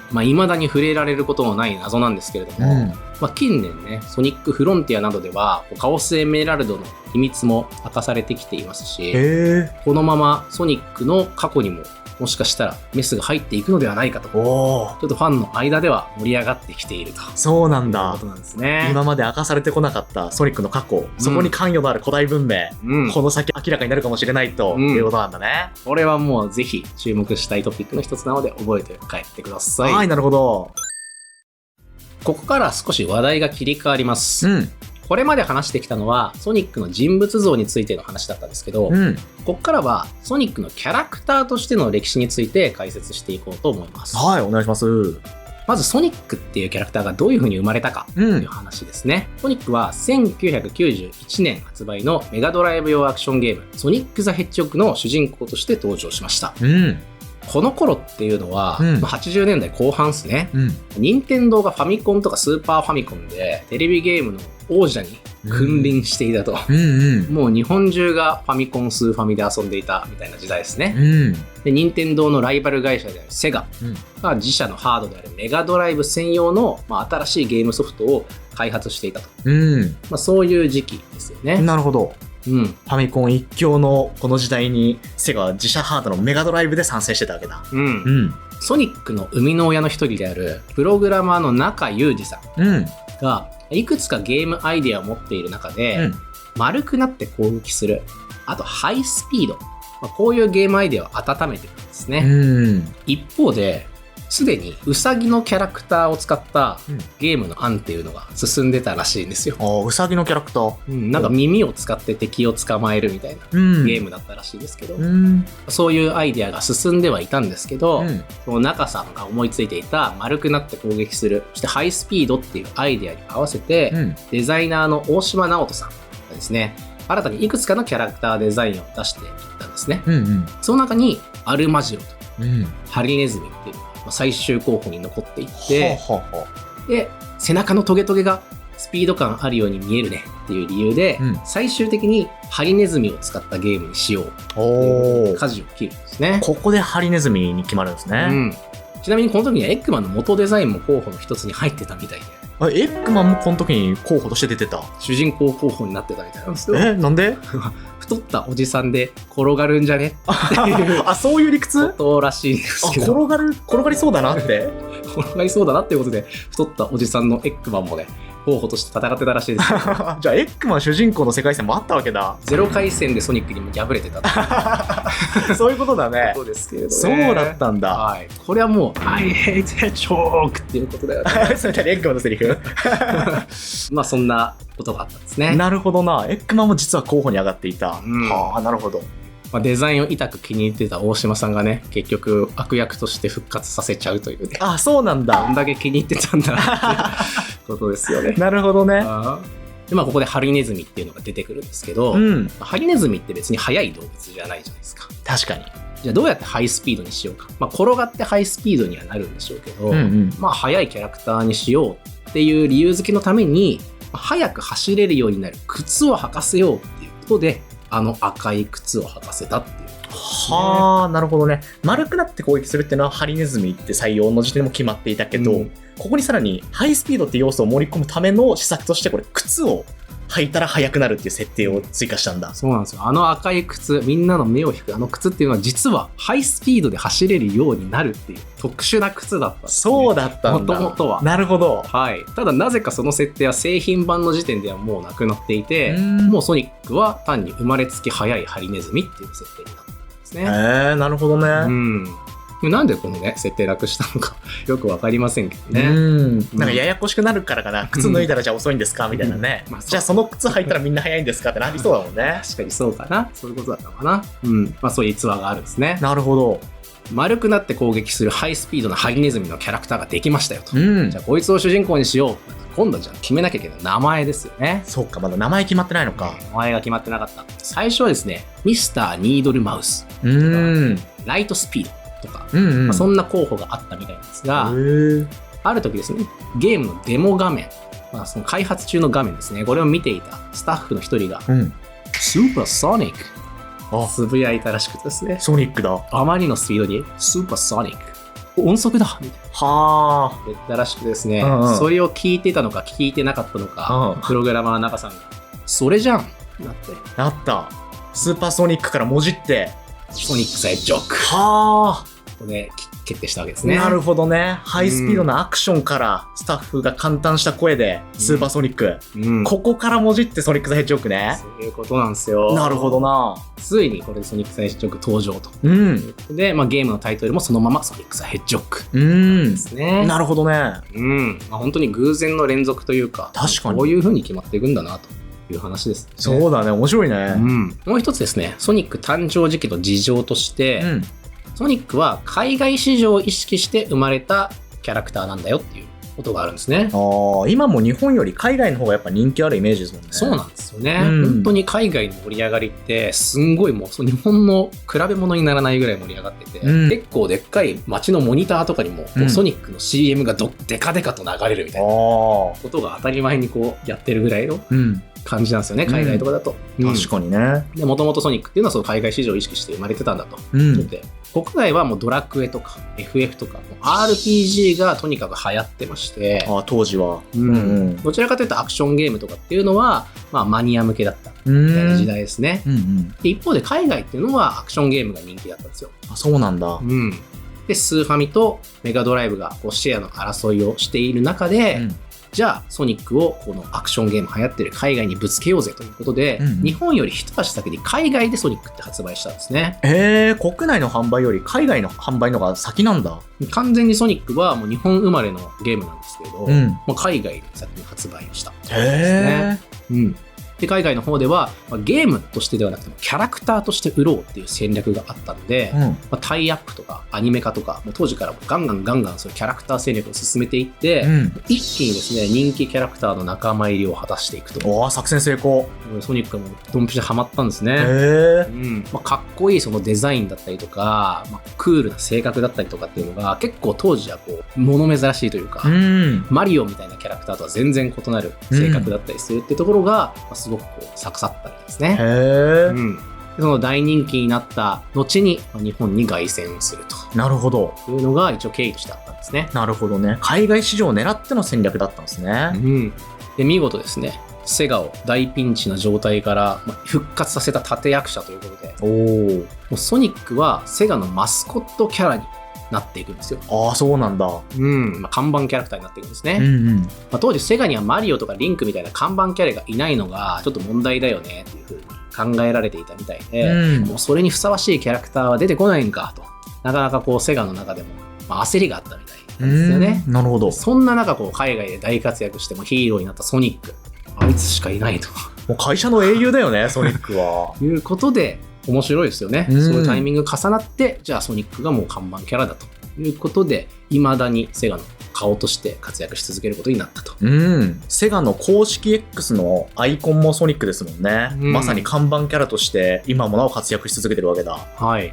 未だに触れられることのない謎なんですけれども、近年ね、ソニックフロンティアなどではカオスエメラルドの秘密も明かされてきていますし、このままソニックの過去にももしかしたらメスが入っていくのではないかと、ちょっとファンの間では盛り上がってきていると。そうなんだ。ことなんですね。今まで明かされてこなかったソニックの過去、そこに関与のある古代文明、この先明らかになるかもしれないということなんだね。これはもうぜひ注目したいトピックの一つなので覚えて帰ってください。はい、なるほど。ここから少し話題が切り替わります。これまで話してきたのはソニックの人物像についての話だったんですけど、ここからはソニックのキャラクターとしての歴史について解説していこうと思います。はい、お願いします。まずソニックっていうキャラクターがどういう風に生まれたかという話ですね。ソニックは1991年発売のメガドライブ用アクションゲームソニック・ザ・ヘッジホッグの主人公として登場しました。この頃っていうのは、80年代後半ですね。任天堂がファミコンとかスーパーファミコンでテレビゲームの王者に君臨していたと。もう日本中がファミコン、スーファミで遊んでいたみたいな時代ですね。で、任天堂のライバル会社であるセガが自社のハードであるメガドライブ専用の、新しいゲームソフトを開発していたと。そういう時期ですよね。なるほど。ファミコン一強のこの時代にセガは自社ハードのメガドライブで参戦してたわけだ。ソニックの生みの親の一人であるプログラマーの中裕二さんがいくつかゲームアイデアを持っている中で、丸くなって攻撃する、あとハイスピード、こういうゲームアイデアを温めてるんですね。一方ですでにウサギのキャラクターを使ったゲームの案っていうのが進んでたらしいんですよ。ウサギのキャラクター、なんか耳を使って敵を捕まえるみたいなゲームだったらしいですけど、そういうアイデアが進んではいたんですけど、その中さんが思いついていた丸くなって攻撃する、そしてハイスピードっていうアイデアに合わせて、デザイナーの大島直人さんがですね、新たにいくつかのキャラクターデザインを出していったんですね。その中にアルマジロとハリネズミっていうのが最終候補に残っていて、で背中のトゲトゲがスピード感あるように見えるねっていう理由で、最終的にハリネズミを使ったゲームにしようと舵を切るんですね。ここでハリネズミに決まるんですね。ちなみにこの時にはエッグマンの元デザインも候補の一つに入ってたみたいで。エッグマンもこの時に候補として出てた？主人公候補になってたみたいなんですよ。なんで？太ったおじさんで転がるんじゃねっていう。そういう理屈？ことらしいですけど。転がりそうだなって。転がりそうだなっていうことで、太ったおじさんのエッグマンもね、候補として戦ってたらしいです。じゃあエッグマン主人公の世界線もあったわけだ。ゼロ回戦でソニックにも敗れてたそういうことだね。そうですけれどね。そうだったんだ。はい。これはもう I hate hedgehog っていうことだよね。それエッグマンのセリフまあそんなことがあったんですね。なるほどな。エッグマンも実は候補に上がっていた。はあ、なるほど。まあ、デザインを痛く気に入ってた大島さんがね、結局悪役として復活させちゃうというね。そうなんだ。どんだけ気に入ってたんだってことですよね。なるほどね。で、まあここでハリネズミっていうのが出てくるんですけど、ハリネズミって別に速い動物じゃないじゃないですか。確かに。じゃあどうやってハイスピードにしようか。まあ転がってハイスピードにはなるんでしょうけど、まあ速いキャラクターにしようっていう理由付けのために、速く走れるようになる靴を履かせようっていうことで、赤い靴を履かせたっていう。はあ、なるほどね。丸くなって攻撃するっていうのはハリネズミって採用の時点でも決まっていたけど、ここにさらにハイスピードって要素を盛り込むための施策として、これ靴を履いたら速くなるっていう設定を追加したんだ。そうなんですよ。赤い靴、みんなの目を引く靴っていうのは実はハイスピードで走れるようになるっていう特殊な靴だったんですね。そうだったんだ。もともとは。なるほど。はい。ただなぜかその設定は製品版の時点ではもうなくなっていて、もうソニックは単に生まれつき速いハリネズミっていう設定になったんですね。なるほどね。なんでこのね設定なくしたのかよくわかりませんけどね。なんかややこしくなるからかな。靴脱いだらじゃあ遅いんですかみたいなね。じゃあその靴履いたらみんな速いんですかってなりそうだもんね。確かにそうかな。そういうことだったのかな。まあそういう逸話があるんですね。なるほど。丸くなって攻撃するハイスピードなハリネズミのキャラクターができましたよと。じゃあこいつを主人公にしよう。今度じゃあ決めなきゃいけない名前ですよね。そうか、まだ名前決まってないのか。名前が決まってなかった。最初はですね、ミスターニードルマウス。ライトスピード。とか、そんな候補があったみたいなんですが、ある時ですね、ゲームのデモ画面、その開発中の画面ですね、これを見ていたスタッフの一人が、スーパーソニックつぶやいたらしくてですね、ソニックだ。あまりのスピードにスーパーソニック音速だみたいな言ったらしくですね、それを聞いてたのか聞いてなかったのか、プログラマーの中さんがそれじゃんなったスーパーソニックからもじってソニックザヘッジホッグここで決定したわけですね。なるほどね。ハイスピードなアクションからスタッフが感嘆した声でスーパーソニック、ここからもじってソニックザヘッジホッグね。そういうことなんですよ。なるほどな。ついにこれでソニックザヘッジホッグ登場ということで、ゲームのタイトルもそのままソニックザヘッジホッグですね。なるほどね。本当に偶然の連続というか、確かにこういう風に決まっていくんだなという話ですね。そうだね、面白いね。もう一つですね、ソニック誕生時期の事情として、ソニックは海外市場を意識して生まれたキャラクターなんだよっていうことがあるんですね。今も日本より海外の方がやっぱ人気あるイメージですもんね。そうなんですよね。本当に海外の盛り上がりってすんごいもう日本の比べ物にならないぐらい盛り上がってて、結構でっかい街のモニターとかにも、ソニックの CM がデカデカと流れるみたいなことが当たり前にこうやってるぐらいの感じなんですよね、海外とかだと。確かにね。で、もともとソニックっていうのはその海外市場を意識して生まれてたんだと。国外はもうドラクエとか FF とか RPG がとにかく流行ってまして、当時は、どちらかというとアクションゲームとかっていうのは、マニア向けだったみたいな時代ですね。で一方で海外っていうのはアクションゲームが人気だったんですよ。そうなんだ。でスーファミとメガドライブがこうシェアの争いをしている中で、じゃあソニックをこのアクションゲーム流行ってる海外にぶつけようぜということで、日本より一足先に海外でソニックって発売したんですね。国内の販売より海外の販売のが先なんだ。完全にソニックはもう日本生まれのゲームなんですけど、もう海外で先に発売をしたんですね。で海外の方では、ゲームとしてではなくてキャラクターとして売ろうっていう戦略があったので、タイアップとかアニメ化とかもう当時からガンガンそういうキャラクター戦略を進めていって、一気にですね人気キャラクターの仲間入りを果たしていくと。作戦成功。ソニックもドンピシャハマったんですね。かっこいいそのデザインだったりとか、クールな性格だったりとかっていうのが結構当時はこう物珍しいというか、マリオみたいなキャラクターとは全然異なる性格だったりするってところが、すごくこう刺さったんですね。その大人気になった後に日本に凱旋すると。なるほど。いうのが一応経緯としてあったんですね。なるほどね。海外市場を狙っての戦略だったんですね。で見事ですねセガを大ピンチな状態から復活させた立役者ということで、もうソニックはセガのマスコットキャラになっていくんですよ。そうなんだ。看板キャラクターになっていくんですね。当時セガにはマリオとかリンクみたいな看板キャラがいないのがちょっと問題だよねっていうふうに考えられていたみたいで、もうそれにふさわしいキャラクターは出てこないんかと、なかなかこうセガの中でも、焦りがあったみたいなんですよね。なるほど。そんな中こう海外で大活躍してもヒーローになったソニック、あいつしかいないと。もう会社の英雄だよねソニックは。いうことで面白いですよね。そういうタイミングが重なってじゃあソニックがもう看板キャラだということで、未だにセガの顔として活躍し続けることになったと。セガの公式 X のアイコンもソニックですもんね。まさに看板キャラとして今もなお活躍し続けてるわけだ。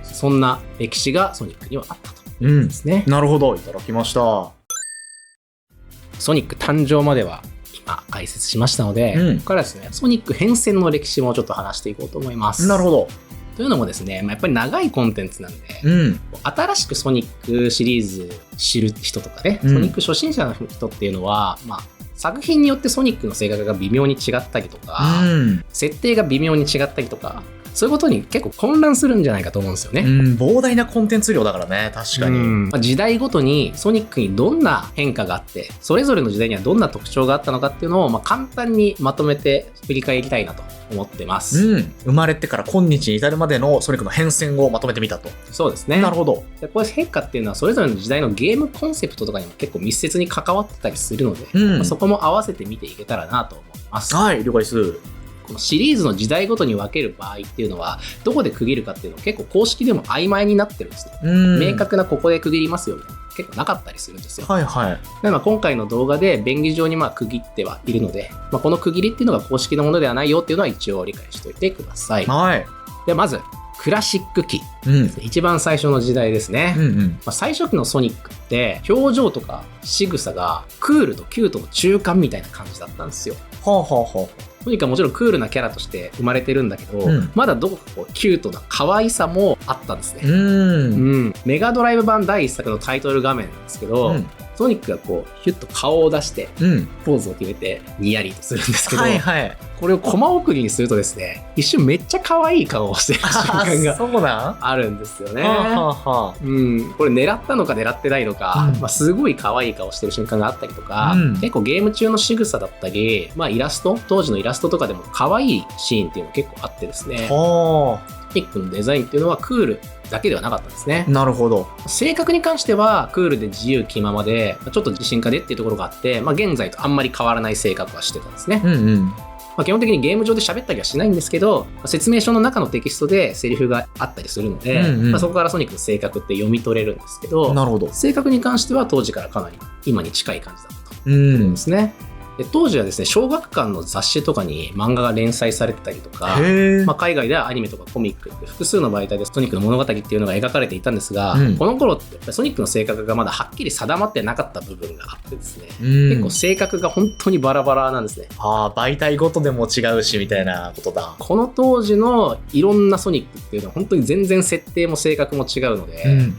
そんな歴史がソニックにはあったということですね。なるほど、いただきました。ソニック誕生までは今解説しましたので、ここからですねソニック変遷の歴史もちょっと話していこうと思います。なるほど。というのもですね、やっぱり長いコンテンツなんで、新しくソニックシリーズ知る人とかね、ソニック初心者の人っていうのは、作品によってソニックの性格が微妙に違ったりとか、設定が微妙に違ったりとか、そういうことに結構混乱するんじゃないかと思うんですよね。膨大なコンテンツ量だからね、確かに。時代ごとにソニックにどんな変化があって、それぞれの時代にはどんな特徴があったのかっていうのを、簡単にまとめて振り返りたいなと思ってます。生まれてから今日に至るまでのソニックの変遷をまとめてみたと。そうですね。なるほど。でこういう変化っていうのはそれぞれの時代のゲームコンセプトとかにも結構密接に関わってたりするので、そこも合わせて見ていけたらなと思います。はい、了解です。このシリーズの時代ごとに分ける場合っていうのはどこで区切るかっていうのは結構公式でも曖昧になってるんですね。明確なここで区切りますよみたいな結構なかったりするんですよ。で今回の動画で便宜上に区切ってはいるので、この区切りっていうのが公式のものではないよっていうのは一応理解しておいてください。でまずクラシック期、一番最初の時代ですね。最初期のソニックって表情とか仕草がクールとキュートの中間みたいな感じだったんですよ。ソニックはもちろんクールなキャラとして生まれてるんだけど、まだどこかこうキュートな可愛さもあったんですね。メガドライブ版第1作のタイトル画面なんですけど、ソニックがこうヒュッと顔を出して、ポーズを決めてニヤリとするんですけど、これをコマ送りにするとですね、一瞬めっちゃ可愛い顔をしてる瞬間があるんですよね。これ狙ったのか狙ってないのか、すごい可愛い顔してる瞬間があったりとか、結構ゲーム中の仕草だったり、イラスト、当時のイラストとかでも可愛いシーンっていうの結構あってですね、ソニックのデザインっていうのはクールだけではなかったんですね。なるほど。性格に関してはクールで自由気ままで、ちょっと自信家でっていうところがあって、現在とあんまり変わらない性格はしてたんですね。基本的にゲーム上で喋ったりはしないんですけど、説明書の中のテキストでセリフがあったりするので、そこからソニックの性格って読み取れるんですけど、性格に関しては当時からかなり今に近い感じだったと思うんですね。で当時はですね、小学館の雑誌とかに漫画が連載されてたりとか、海外ではアニメとかコミックって複数の媒体でソニックの物語っていうのが描かれていたんですが、この頃ってソニックの性格がまだはっきり定まってなかった部分があってですね、結構性格が本当にバラバラなんですね。媒体ごとでも違うしみたいなことだ。この当時のいろんなソニックっていうのは本当に全然設定も性格も違うので、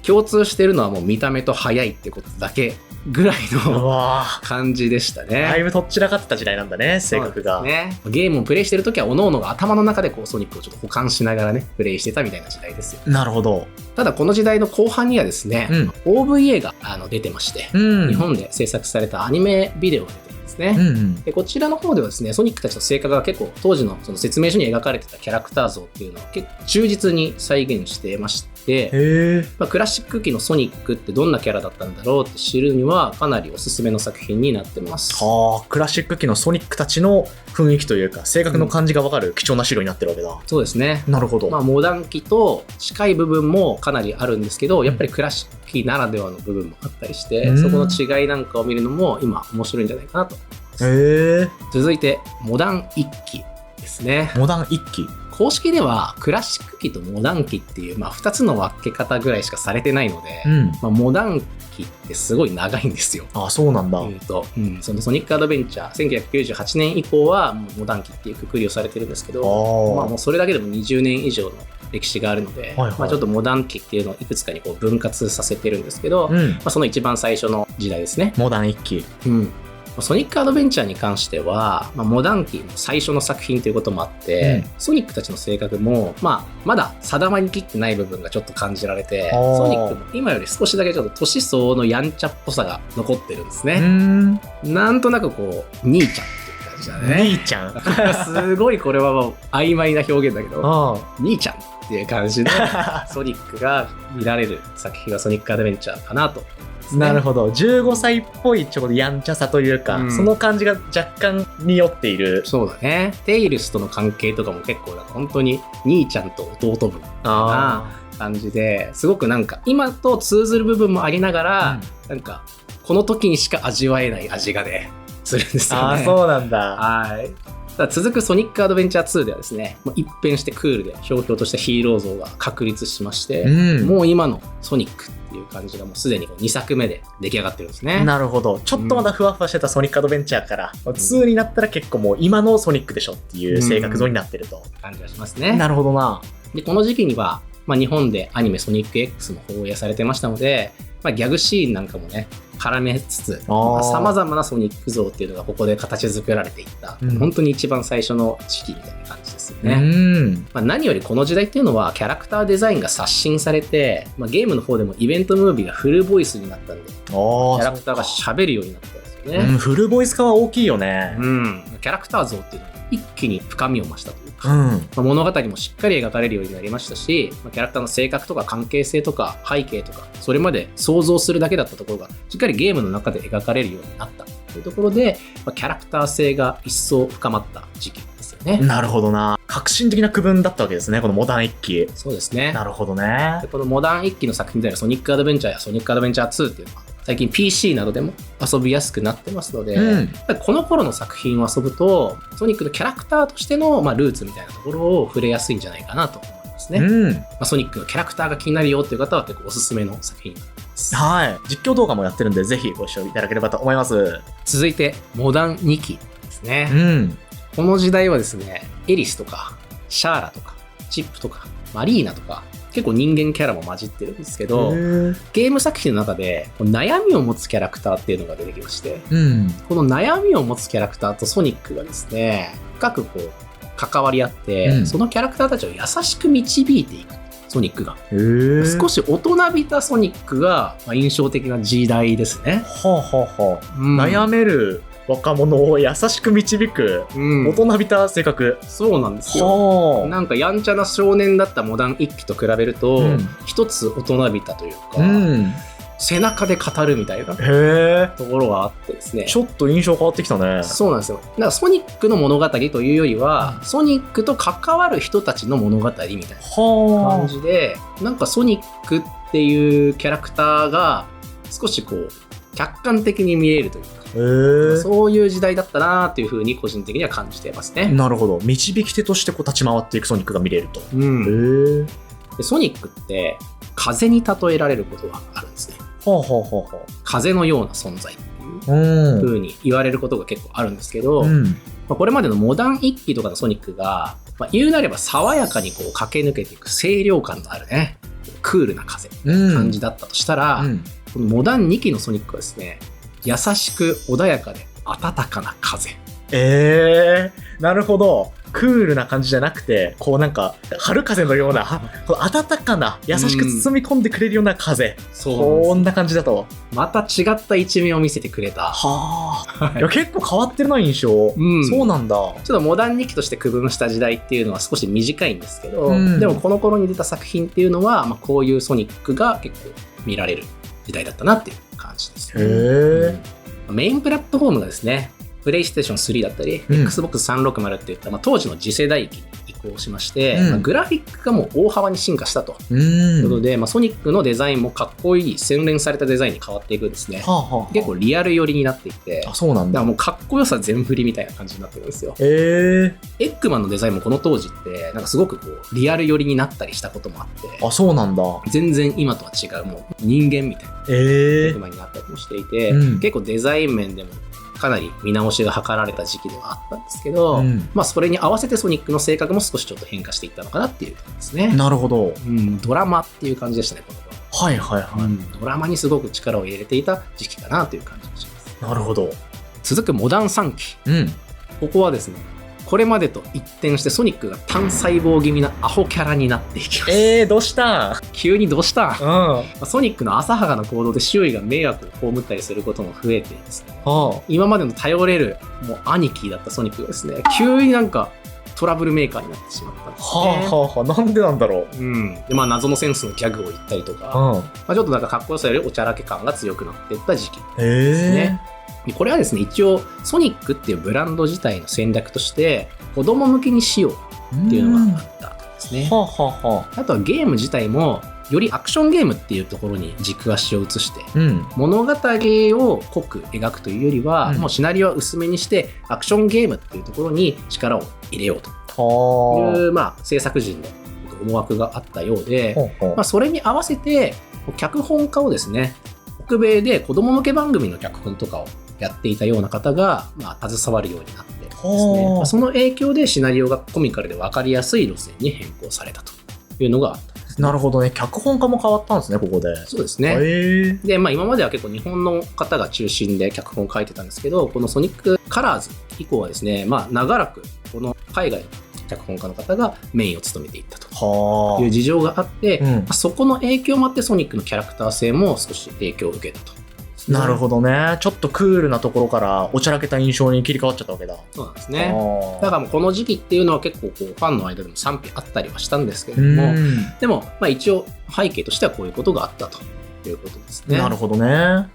共通してるのはもう見た目と速いってことだけぐらいの感じでしたね。だいぶとっちらかってた時代なんだね、性格が。ね、ゲームをプレイしてるときは各々が頭の中でこうソニックをちょっと保管しながらねプレイしてたみたいな時代ですよ。なるほど。ただこの時代の後半にはですね、OVA が出てまして、日本で制作されたアニメビデオが出てるんですね。でこちらの方ではですね、ソニックたちの性格が結構当時のその説明書に描かれてたキャラクター像っていうのを結構忠実に再現してまして、クラシック期のソニックってどんなキャラだったんだろうって知るにはかなりおすすめの作品になってます。クラシック期のソニックたちの雰囲気というか性格の感じが分かる貴重な資料になってるわけだ。そうですね。なるほど。モダン期と近い部分もかなりあるんですけど、やっぱりクラシック期ならではの部分もあったりして、そこの違いなんかを見るのも今面白いんじゃないかなと思います。続いてモダン1期ですね。モダン1期、公式ではクラシック期とモダン期っていう、2つの分け方ぐらいしかされてないので、モダン期ってすごい長いんですよ。そうなんだ。そのソニックアドベンチャー1998年以降はもうモダン期っていうくくりをされてるんですけど、もうそれだけでも20年以上の歴史があるので、ちょっとモダン期っていうのをいくつかにこう分割させてるんですけど、その一番最初の時代ですね。モダン1期。ソニックアドベンチャーに関しては、モダン期の最初の作品ということもあって、ソニックたちの性格も、まだ定まりきってない部分がちょっと感じられて、ソニックも今より少しだけちょっと年相応のやんちゃっぽさが残ってるんですね。なんとなくこう兄ちゃんっていう感じだね。兄ちゃんすごいこれはもう曖昧な表現だけど、兄ちゃんっていう感じでソニックが見られる作品がソニックアドベンチャーかなと。なるほど。15歳っぽいちょっとやんちゃさというか、その感じが若干匂っている。そうだね。テイルスとの関係とかも結構なんか本当に兄ちゃんと弟分みたいな感じで、すごくなんか今と通ずる部分もありながら、なんかこの時にしか味わえない味がねするんですよね。そうなんだ。はい。続くソニックアドベンチャー2ではですね、一変してクールでひょうひょうとしたヒーロー像が確立しまして、もう今のソニックっていう感じがもうすでに2作目で出来上がってるんですね。なるほど。ちょっとまだふわふわしてたソニックアドベンチャーから、2になったら結構もう今のソニックでしょっていう性格像になってると。感じがしますね。なるほどな。で、この時期には、日本でアニメソニック X も放映されてましたので、ギャグシーンなんかもね絡めつつ、さまざまなソニック像っていうのがここで形作られていった、本当に一番最初の時期みたいな感じですよね。何よりこの時代っていうのはキャラクターデザインが刷新されて、ゲームの方でもイベントムービーがフルボイスになったんで、キャラクターが喋るようになったんですよね。フルボイス化は大きいよね。キャラクター像っていうのが一気に深みを増したというか、物語もしっかり描かれるようになりましたし、キャラクターの性格とか関係性とか背景とか、それまで想像するだけだったところがしっかりゲームの中で描かれるようになったというところで、キャラクター性が一層深まった時期ですよね。なるほどな。革新的な区分だったわけですね、このモダン1期。そうですね。なるほどね。でこのモダン1期の作品であるソニックアドベンチャーやソニックアドベンチャー2っていうのは最近 PC などでも遊びやすくなってますので、この頃の作品を遊ぶとソニックのキャラクターとしての、ルーツみたいなところを触れやすいんじゃないかなと思いますね。ソニックのキャラクターが気になるよっていう方は結構おすすめの作品になってます。はい。実況動画もやってるんでぜひご視聴いただければと思います。続いてモダン2期ですね。この時代はですね、エリスとかシャーラとかチップとかマリーナとか結構人間キャラも混じってるんですけど、ゲーム作品の中で悩みを持つキャラクターっていうのが出てきまして、この悩みを持つキャラクターとソニックがですね、深くこう関わり合って、そのキャラクターたちを優しく導いていくソニックが。少し大人びたソニックが印象的な時代ですね。悩める若者を優しく導く、大人びた性格。そうなんですよ。なんかやんちゃな少年だったモダン1期と比べると、一つ大人びたというか、背中で語るみたいなところがあってですね。ちょっと印象変わってきたね。そうなんですよ。だからソニックの物語というよりは、ソニックと関わる人たちの物語みたいな感じで、なんかソニックっていうキャラクターが少しこう客観的に見えるというか、そういう時代だったなっていうふうに個人的には感じていますね。なるほど。導き手としてこう立ち回っていくソニックが見れると。でソニックって風に例えられることがあるんですね。風のような存在っていうふうに言われることが結構あるんですけど、これまでのモダン1期とかのソニックが、言うなれば爽やかにこう駆け抜けていく清涼感のあるね、クールな風感じだったとしたら、このモダン2期のソニックはですね、優しく穏やかで暖かな風。なるほど。クールな感じじゃなくて、こうなんか春風のようなこの暖かな優しく包み込んでくれるような風、こんな感じだとまた違った一面を見せてくれた。はあ、いや結構変わってるな印象、そうなんだ。ちょっとモダン日記として区分した時代っていうのは少し短いんですけど、でもこの頃に出た作品っていうのは、こういうソニックが結構見られる時代だったなっていう感じですね。メインプラットフォームがですね、プレイステーション3だったり、Xbox360 っていった、当時の次世代機に移行しまして、グラフィックがもう大幅に進化したということで、ソニックのデザインもかっこいい洗練されたデザインに変わっていくんですね。結構リアル寄りになっていて、そうなんだ。だからもうかっこよさ全振りみたいな感じになってるんですよ。エッグマンのデザインもこの当時ってなんかすごくこうリアル寄りになったりしたこともあって、そうなんだ。全然今とは違うもう人間みたいなエッグマンになったりもしていて、結構デザイン面でもかなり見直しが図られた時期ではあったんですけど、それに合わせてソニックの性格も少しちょっと変化していったのかなっていう感じですね。なるほど。ドラマっていう感じでしたね、この頃。ドラマにすごく力を入れていた時期かなという感じがします。なるほど。続くモダン3期。ここはですね、これまでと一転してソニックが単細胞気味なアホキャラになっていきます。どうした急にどうしたソニックの浅はかな行動で周囲が迷惑を被ったりすることも増えてですね、今までの頼れるもう兄貴だったソニックがですね、急になんかトラブルメーカーになってしまったんですね。なんでなんだろう。で謎のセンスのギャグを言ったりとか、ちょっとなんかかっこよさよりおちゃらけ感が強くなっていった時期ですね。これはですね、一応ソニックっていうブランド自体の戦略として子供向けにしようっていうのがあったんですね。あとはゲーム自体もよりアクションゲームっていうところに軸足を移して、物語を濃く描くというよりは、もうシナリオは薄めにしてアクションゲームっていうところに力を入れようという、制作陣の思惑があったようで、それに合わせて脚本家をですね、北米で子供向け番組の脚本とかをやっていたような方が、携わるようになってですね、その影響でシナリオがコミカルで分かりやすい路線に変更されたというのがあったんです。なるほどね。脚本家も変わったんですね、ここで。そうですね。で、今までは結構日本の方が中心で脚本を書いてたんですけど、このソニックカラーズ以降はですね、長らくこの海外の脚本家の方がメインを務めていったという事情があって、そこの影響もあってソニックのキャラクター性も少し影響を受けたと。なるほどね。ちょっとクールなところからおちゃらけた印象に切り替わっちゃったわけだ。そうなんですね。だからもうこの時期っていうのは結構こうファンの間でも賛否あったりはしたんですけれども、でも一応背景としてはこういうことがあったということですね。なるほどね。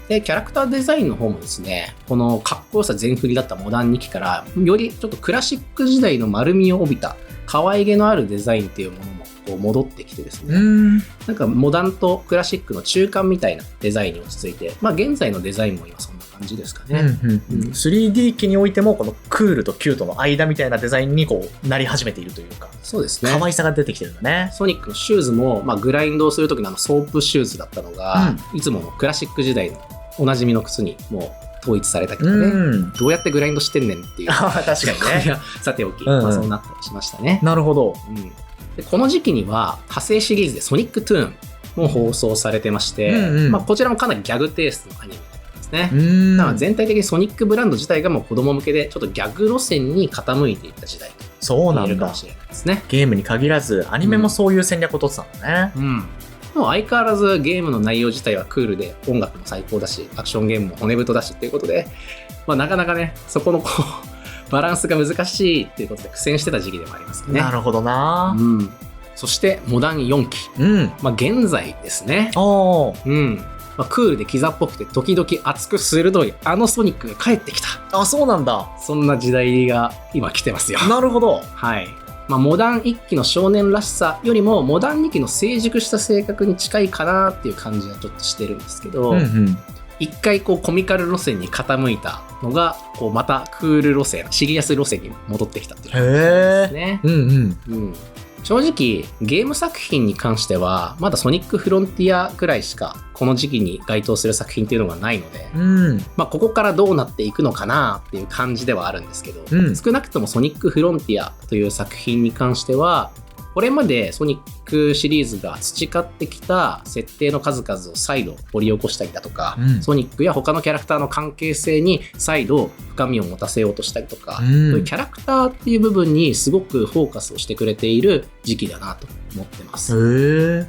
でキャラクターデザインの方もですね、このかっこよさ全振りだったモダン2期からよりちょっとクラシック時代の丸みを帯びた可愛げのあるデザインっていうものもこう戻ってきてですね、なんかモダンとクラシックの中間みたいなデザインに落ち着いて、現在のデザインも今そんな感じですかね。3D 機においてもこのクールとキュートの間みたいなデザインにこうなり始めているというか、そうですね。可愛さが出てきてるんだね。ソニックのシューズも、グラインドをする時のソープシューズだったのが、いつものクラシック時代のおなじみの靴にもう統一されたけどね、どうやってグラインドしてんねんっていう確かにねさておき、そうなったりしましたね。なるほど。でこの時期には派生シリーズでソニックトゥーンも放送されてまして、こちらもかなりギャグテイストのアニメですね。だから全体的にソニックブランド自体がもう子供向けでちょっとギャグ路線に傾いていった時代と言えるかもしれないですね。ゲームに限らずアニメもそういう戦略を取ってたんだね。もう相変わらずゲームの内容自体はクールで音楽も最高だし、アクションゲームも骨太だしっていうことで、なかなかねそこのバランスが難しいっていうことで苦戦してた時期でもありますね。なるほどな。そしてモダン4期、現在ですね。クールでキザっぽくて時々熱く鋭いあのソニックが帰ってきた。そうなんだ。そんな時代が今来てますよ。なるほど。はい。モダン1期の少年らしさよりもモダン2期の成熟した性格に近いかなっていう感じはちょっとしてるんですけど、一回こうコミカル路線に傾いたのがこうまたクール路線、シリアス路線に戻ってきたっていう感じですね。正直ゲーム作品に関してはまだソニックフロンティアくらいしかこの時期に該当する作品っていうのがないので、ここからどうなっていくのかなっていう感じではあるんですけど、少なくともソニックフロンティアという作品に関してはこれまでソニックシリーズが培ってきた設定の数々を再度掘り起こしたりだとか、ソニックや他のキャラクターの関係性に再度深みを持たせようとしたりとか、そういうキャラクターっていう部分にすごくフォーカスをしてくれている時期だなと思ってます。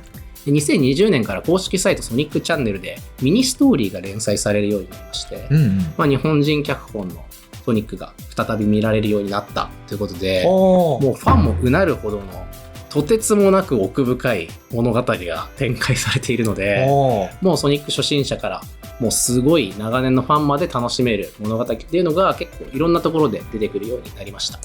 2020年から公式サイトソニックチャンネルでミニストーリーが連載されるようになりまして、日本人脚本のソニックが再び見られるようになったということで、もうファンもうなるほどのとてつもなく奥深い物語が展開されているので、もうソニック初心者からもうすごい長年のファンまで楽しめる物語っていうのが結構いろんなところで出てくるようになりました。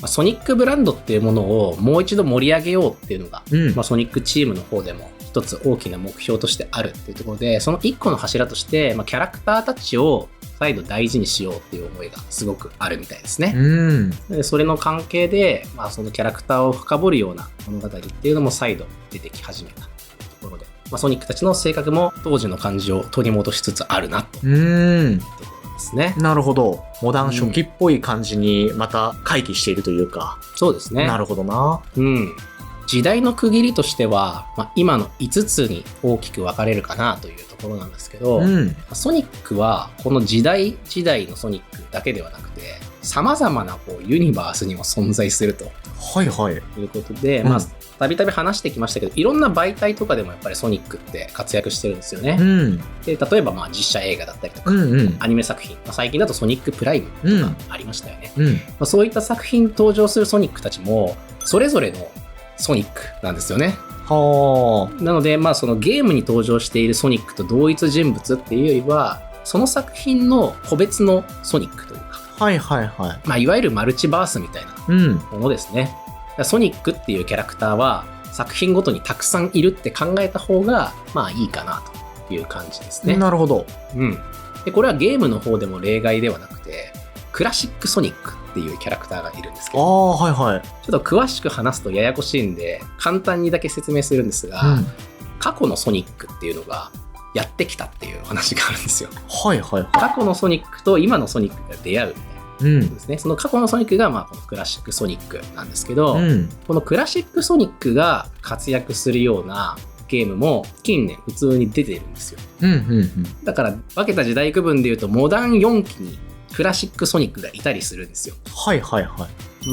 ソニックブランドっていうものをもう一度盛り上げようっていうのが、ソニックチームの方でも一つ大きな目標としてあるっていうところで、その一個の柱として、キャラクターたちを再度大事にしようっていう思いがすごくあるみたいですね。でそれの関係で、そのキャラクターを深掘るような物語っていうのも再度出てき始めたところで、ソニックたちの性格も当時の感じを取り戻しつつあるなというところですね。なるほど。モダン初期っぽい感じにまた回帰しているというか。そうですね。なるほどな。時代の区切りとしては、今の5つに大きく分かれるかなというところなんですけど、ソニックはこの時代時代のソニックだけではなくて、様々なユニバースにも存在すると、いうことで、たびたび話してきましたけど、いろんな媒体とかでもやっぱりソニックって活躍してるんですよね。で例えば実写映画だったりとか、アニメ作品、最近だとソニックプライムとかありましたよね。そういった作品に登場するソニックたちもそれぞれのソニックなんですよね。なので、そのゲームに登場しているソニックと同一人物っていうよりは、その作品の個別のソニックというか、いわゆるマルチバースみたいなものですね。ソニックっていうキャラクターは作品ごとにたくさんいるって考えた方がいいかなという感じですね。なるほど。でこれはゲームの方でも例外ではなくて、クラシックソニックっていうキャラクターがいるんですけど、ちょっと詳しく話すとややこしいんで簡単にだけ説明するんですが、過去のソニックっていうのがやってきたっていう話があるんですよ。過去のソニックと今のソニックが出会うですね。その過去のソニックがこのクラシックソニックなんですけど、このクラシックソニックが活躍するようなゲームも近年普通に出てるんですよ。だから分けた時代区分でいうとモダン4期にクラシックソニックがいたりするんですよ。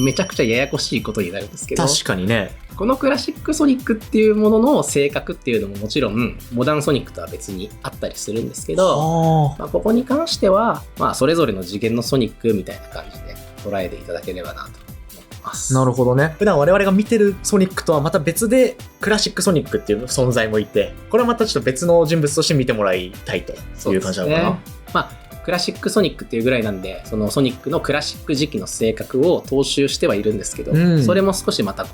めちゃくちゃややこしいことになるんですけど、確かにね。このクラシックソニックっていうものの性格っていうのももちろんモダンソニックとは別にあったりするんですけど、ここに関してはそれぞれの次元のソニックみたいな感じで捉えていただければなと思ってます。なるほどね。普段我々が見てるソニックとはまた別でクラシックソニックっていう存在もいて、これはまたちょっと別の人物として見てもらいたいという感じなのかな。クラシックソニックっていうぐらいなんで、そのソニックのクラシック時期の性格を踏襲してはいるんですけど、それも少しまた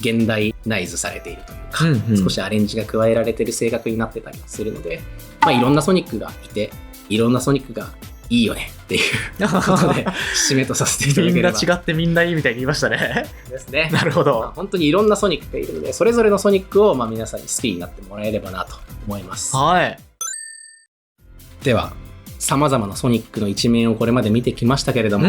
現代ナイズされているというか、少しアレンジが加えられている性格になってたりするので、いろんなソニックがいて、いろんなソニックがいいよねっていうことで締めとさせていただければ。みんな違ってみんないいみたいに言いましたね。ですね。なるほど。本当にいろんなソニックがいるので、それぞれのソニックを皆さんに好きになってもらえればなと思います。では様々なソニックの一面をこれまで見てきましたけれども、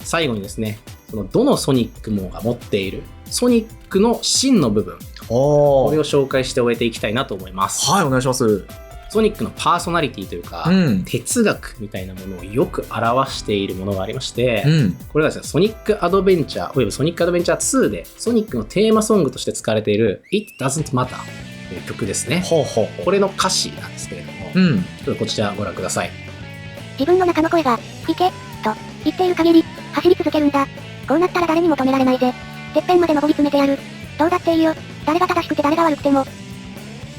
最後にですね、そのどのソニックもが持っているソニックの芯の部分、これを紹介して終えていきたいなと思います。お願いします。ソニックのパーソナリティというか、哲学みたいなものをよく表しているものがありまして、これがですね、ソニックアドベンチャーおよびソニックアドベンチャー2でソニックのテーマソングとして使われている It Doesn't Matter という曲ですね。これの歌詞なんですけれども、ちょっとこちらご覧ください。自分の中の声が、行け、と言っている限り、走り続けるんだ。こうなったら誰にも止められないぜ。てっぺんまで登り詰めてやる。どうだっていいよ。誰が正しくて誰が悪くても。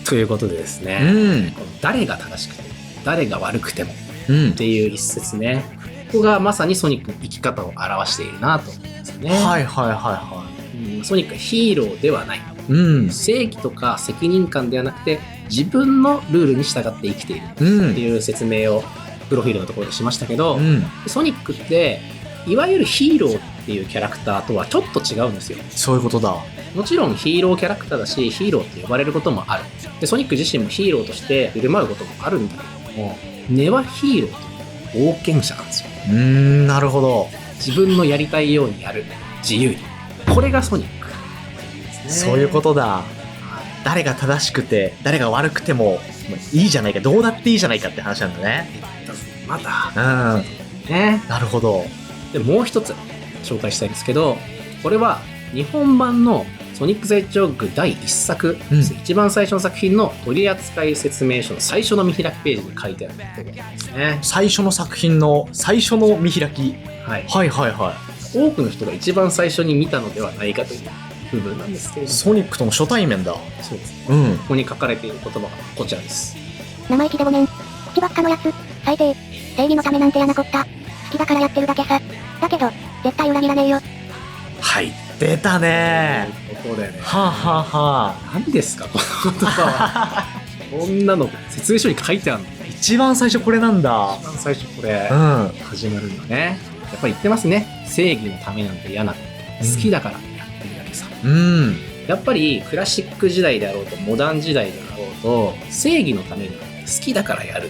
ということでですね、この誰が正しくて、誰が悪くてもっていう一節ね、ここがまさにソニックの生き方を表しているなと思うんですよね。ソニックはヒーローではない。正義とか責任感ではなくて、自分のルールに従って生きているっていう説明をプロフィールのところでしましたけど、ソニックっていわゆるヒーローっていうキャラクターとはちょっと違うんですよ。そういうことだ。もちろんヒーローキャラクターだし、ヒーローって呼ばれることもある。でソニック自身もヒーローとして振る舞うこともあるんだけども、根はヒーローという冒険者なんですよ。なるほど。自分のやりたいようにやる、自由に。これがソニック。ですね。そういうことだ。誰が正しくて誰が悪くてもいいじゃないか、どうだっていいじゃないかって話なんだね。また。ね。なるほど。で、もう一つ紹介したいんですけど、これは日本版のソニック・ザ・ヘッジホッグ第1作、一番最初の作品の取扱説明書の最初の見開きページに書いてあるところなんですね。最初の作品の最初の見開き。はい。はいはいはい。多くの人が一番最初に見たのではないかという部分なんですけれども。ソニックとの初対面だ。そうです。ここに書かれている言葉がこちらです。生意気でごめん。口ばっかのやつ。最低。正義のためなんてやなこった。好きだからやってるだけさ。だけど、絶対裏切らねえよ。はい。出たねー。ここでね。はあ、はあはあ、何ですかこの言葉は。こんなの説明書に書いてあるの。一番最初これなんだ。一番最初これ、始まるんだね。やっぱり言ってますね。正義のためなんて嫌なこと。好きだからやってるだけさ。やっぱりクラシック時代であろうとモダン時代であろうと正義のために好きだからやるっ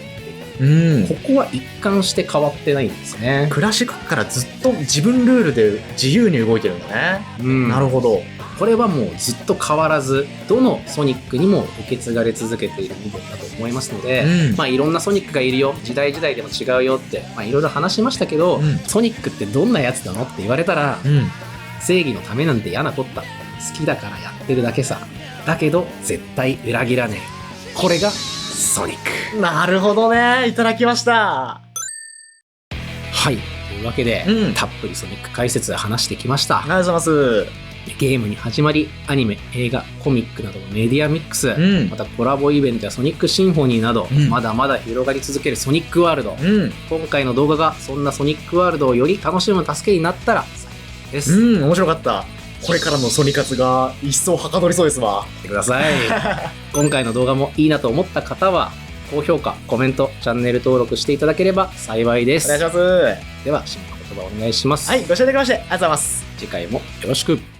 ていう、ここは一貫して変わってないんですね。クラシックからずっと自分ルールで自由に動いてるんだね。なるほど。これはもうずっと変わらずどのソニックにも受け継がれ続けている部分だと思いますので、いろんなソニックがいるよ、時代時代でも違うよって、いろいろ話しましたけど、ソニックってどんなやつなのって言われたら、正義のためなんて嫌なこった、好きだからやってるだけさ、だけど絶対裏切らねえ、これがソニック。なるほどね。いただきました。はい、というわけで、たっぷりソニック解説話してきました。ありがとうございます。ゲームに始まり、アニメ、映画、コミックなどのメディアミックス、またコラボイベントやソニックシンフォニーなど、まだまだ広がり続けるソニックワールド、今回の動画がそんなソニックワールドをより楽しむ助けになったらです。面白かった。これからのソニ活が一層はかどりそうですわ。見てください。今回の動画もいいなと思った方は高評価、コメント、チャンネル登録していただければ幸いです。お願いします。では締めの言葉お願いします。はい、ご視聴いただきましてありがとうございます。次回もよろしく。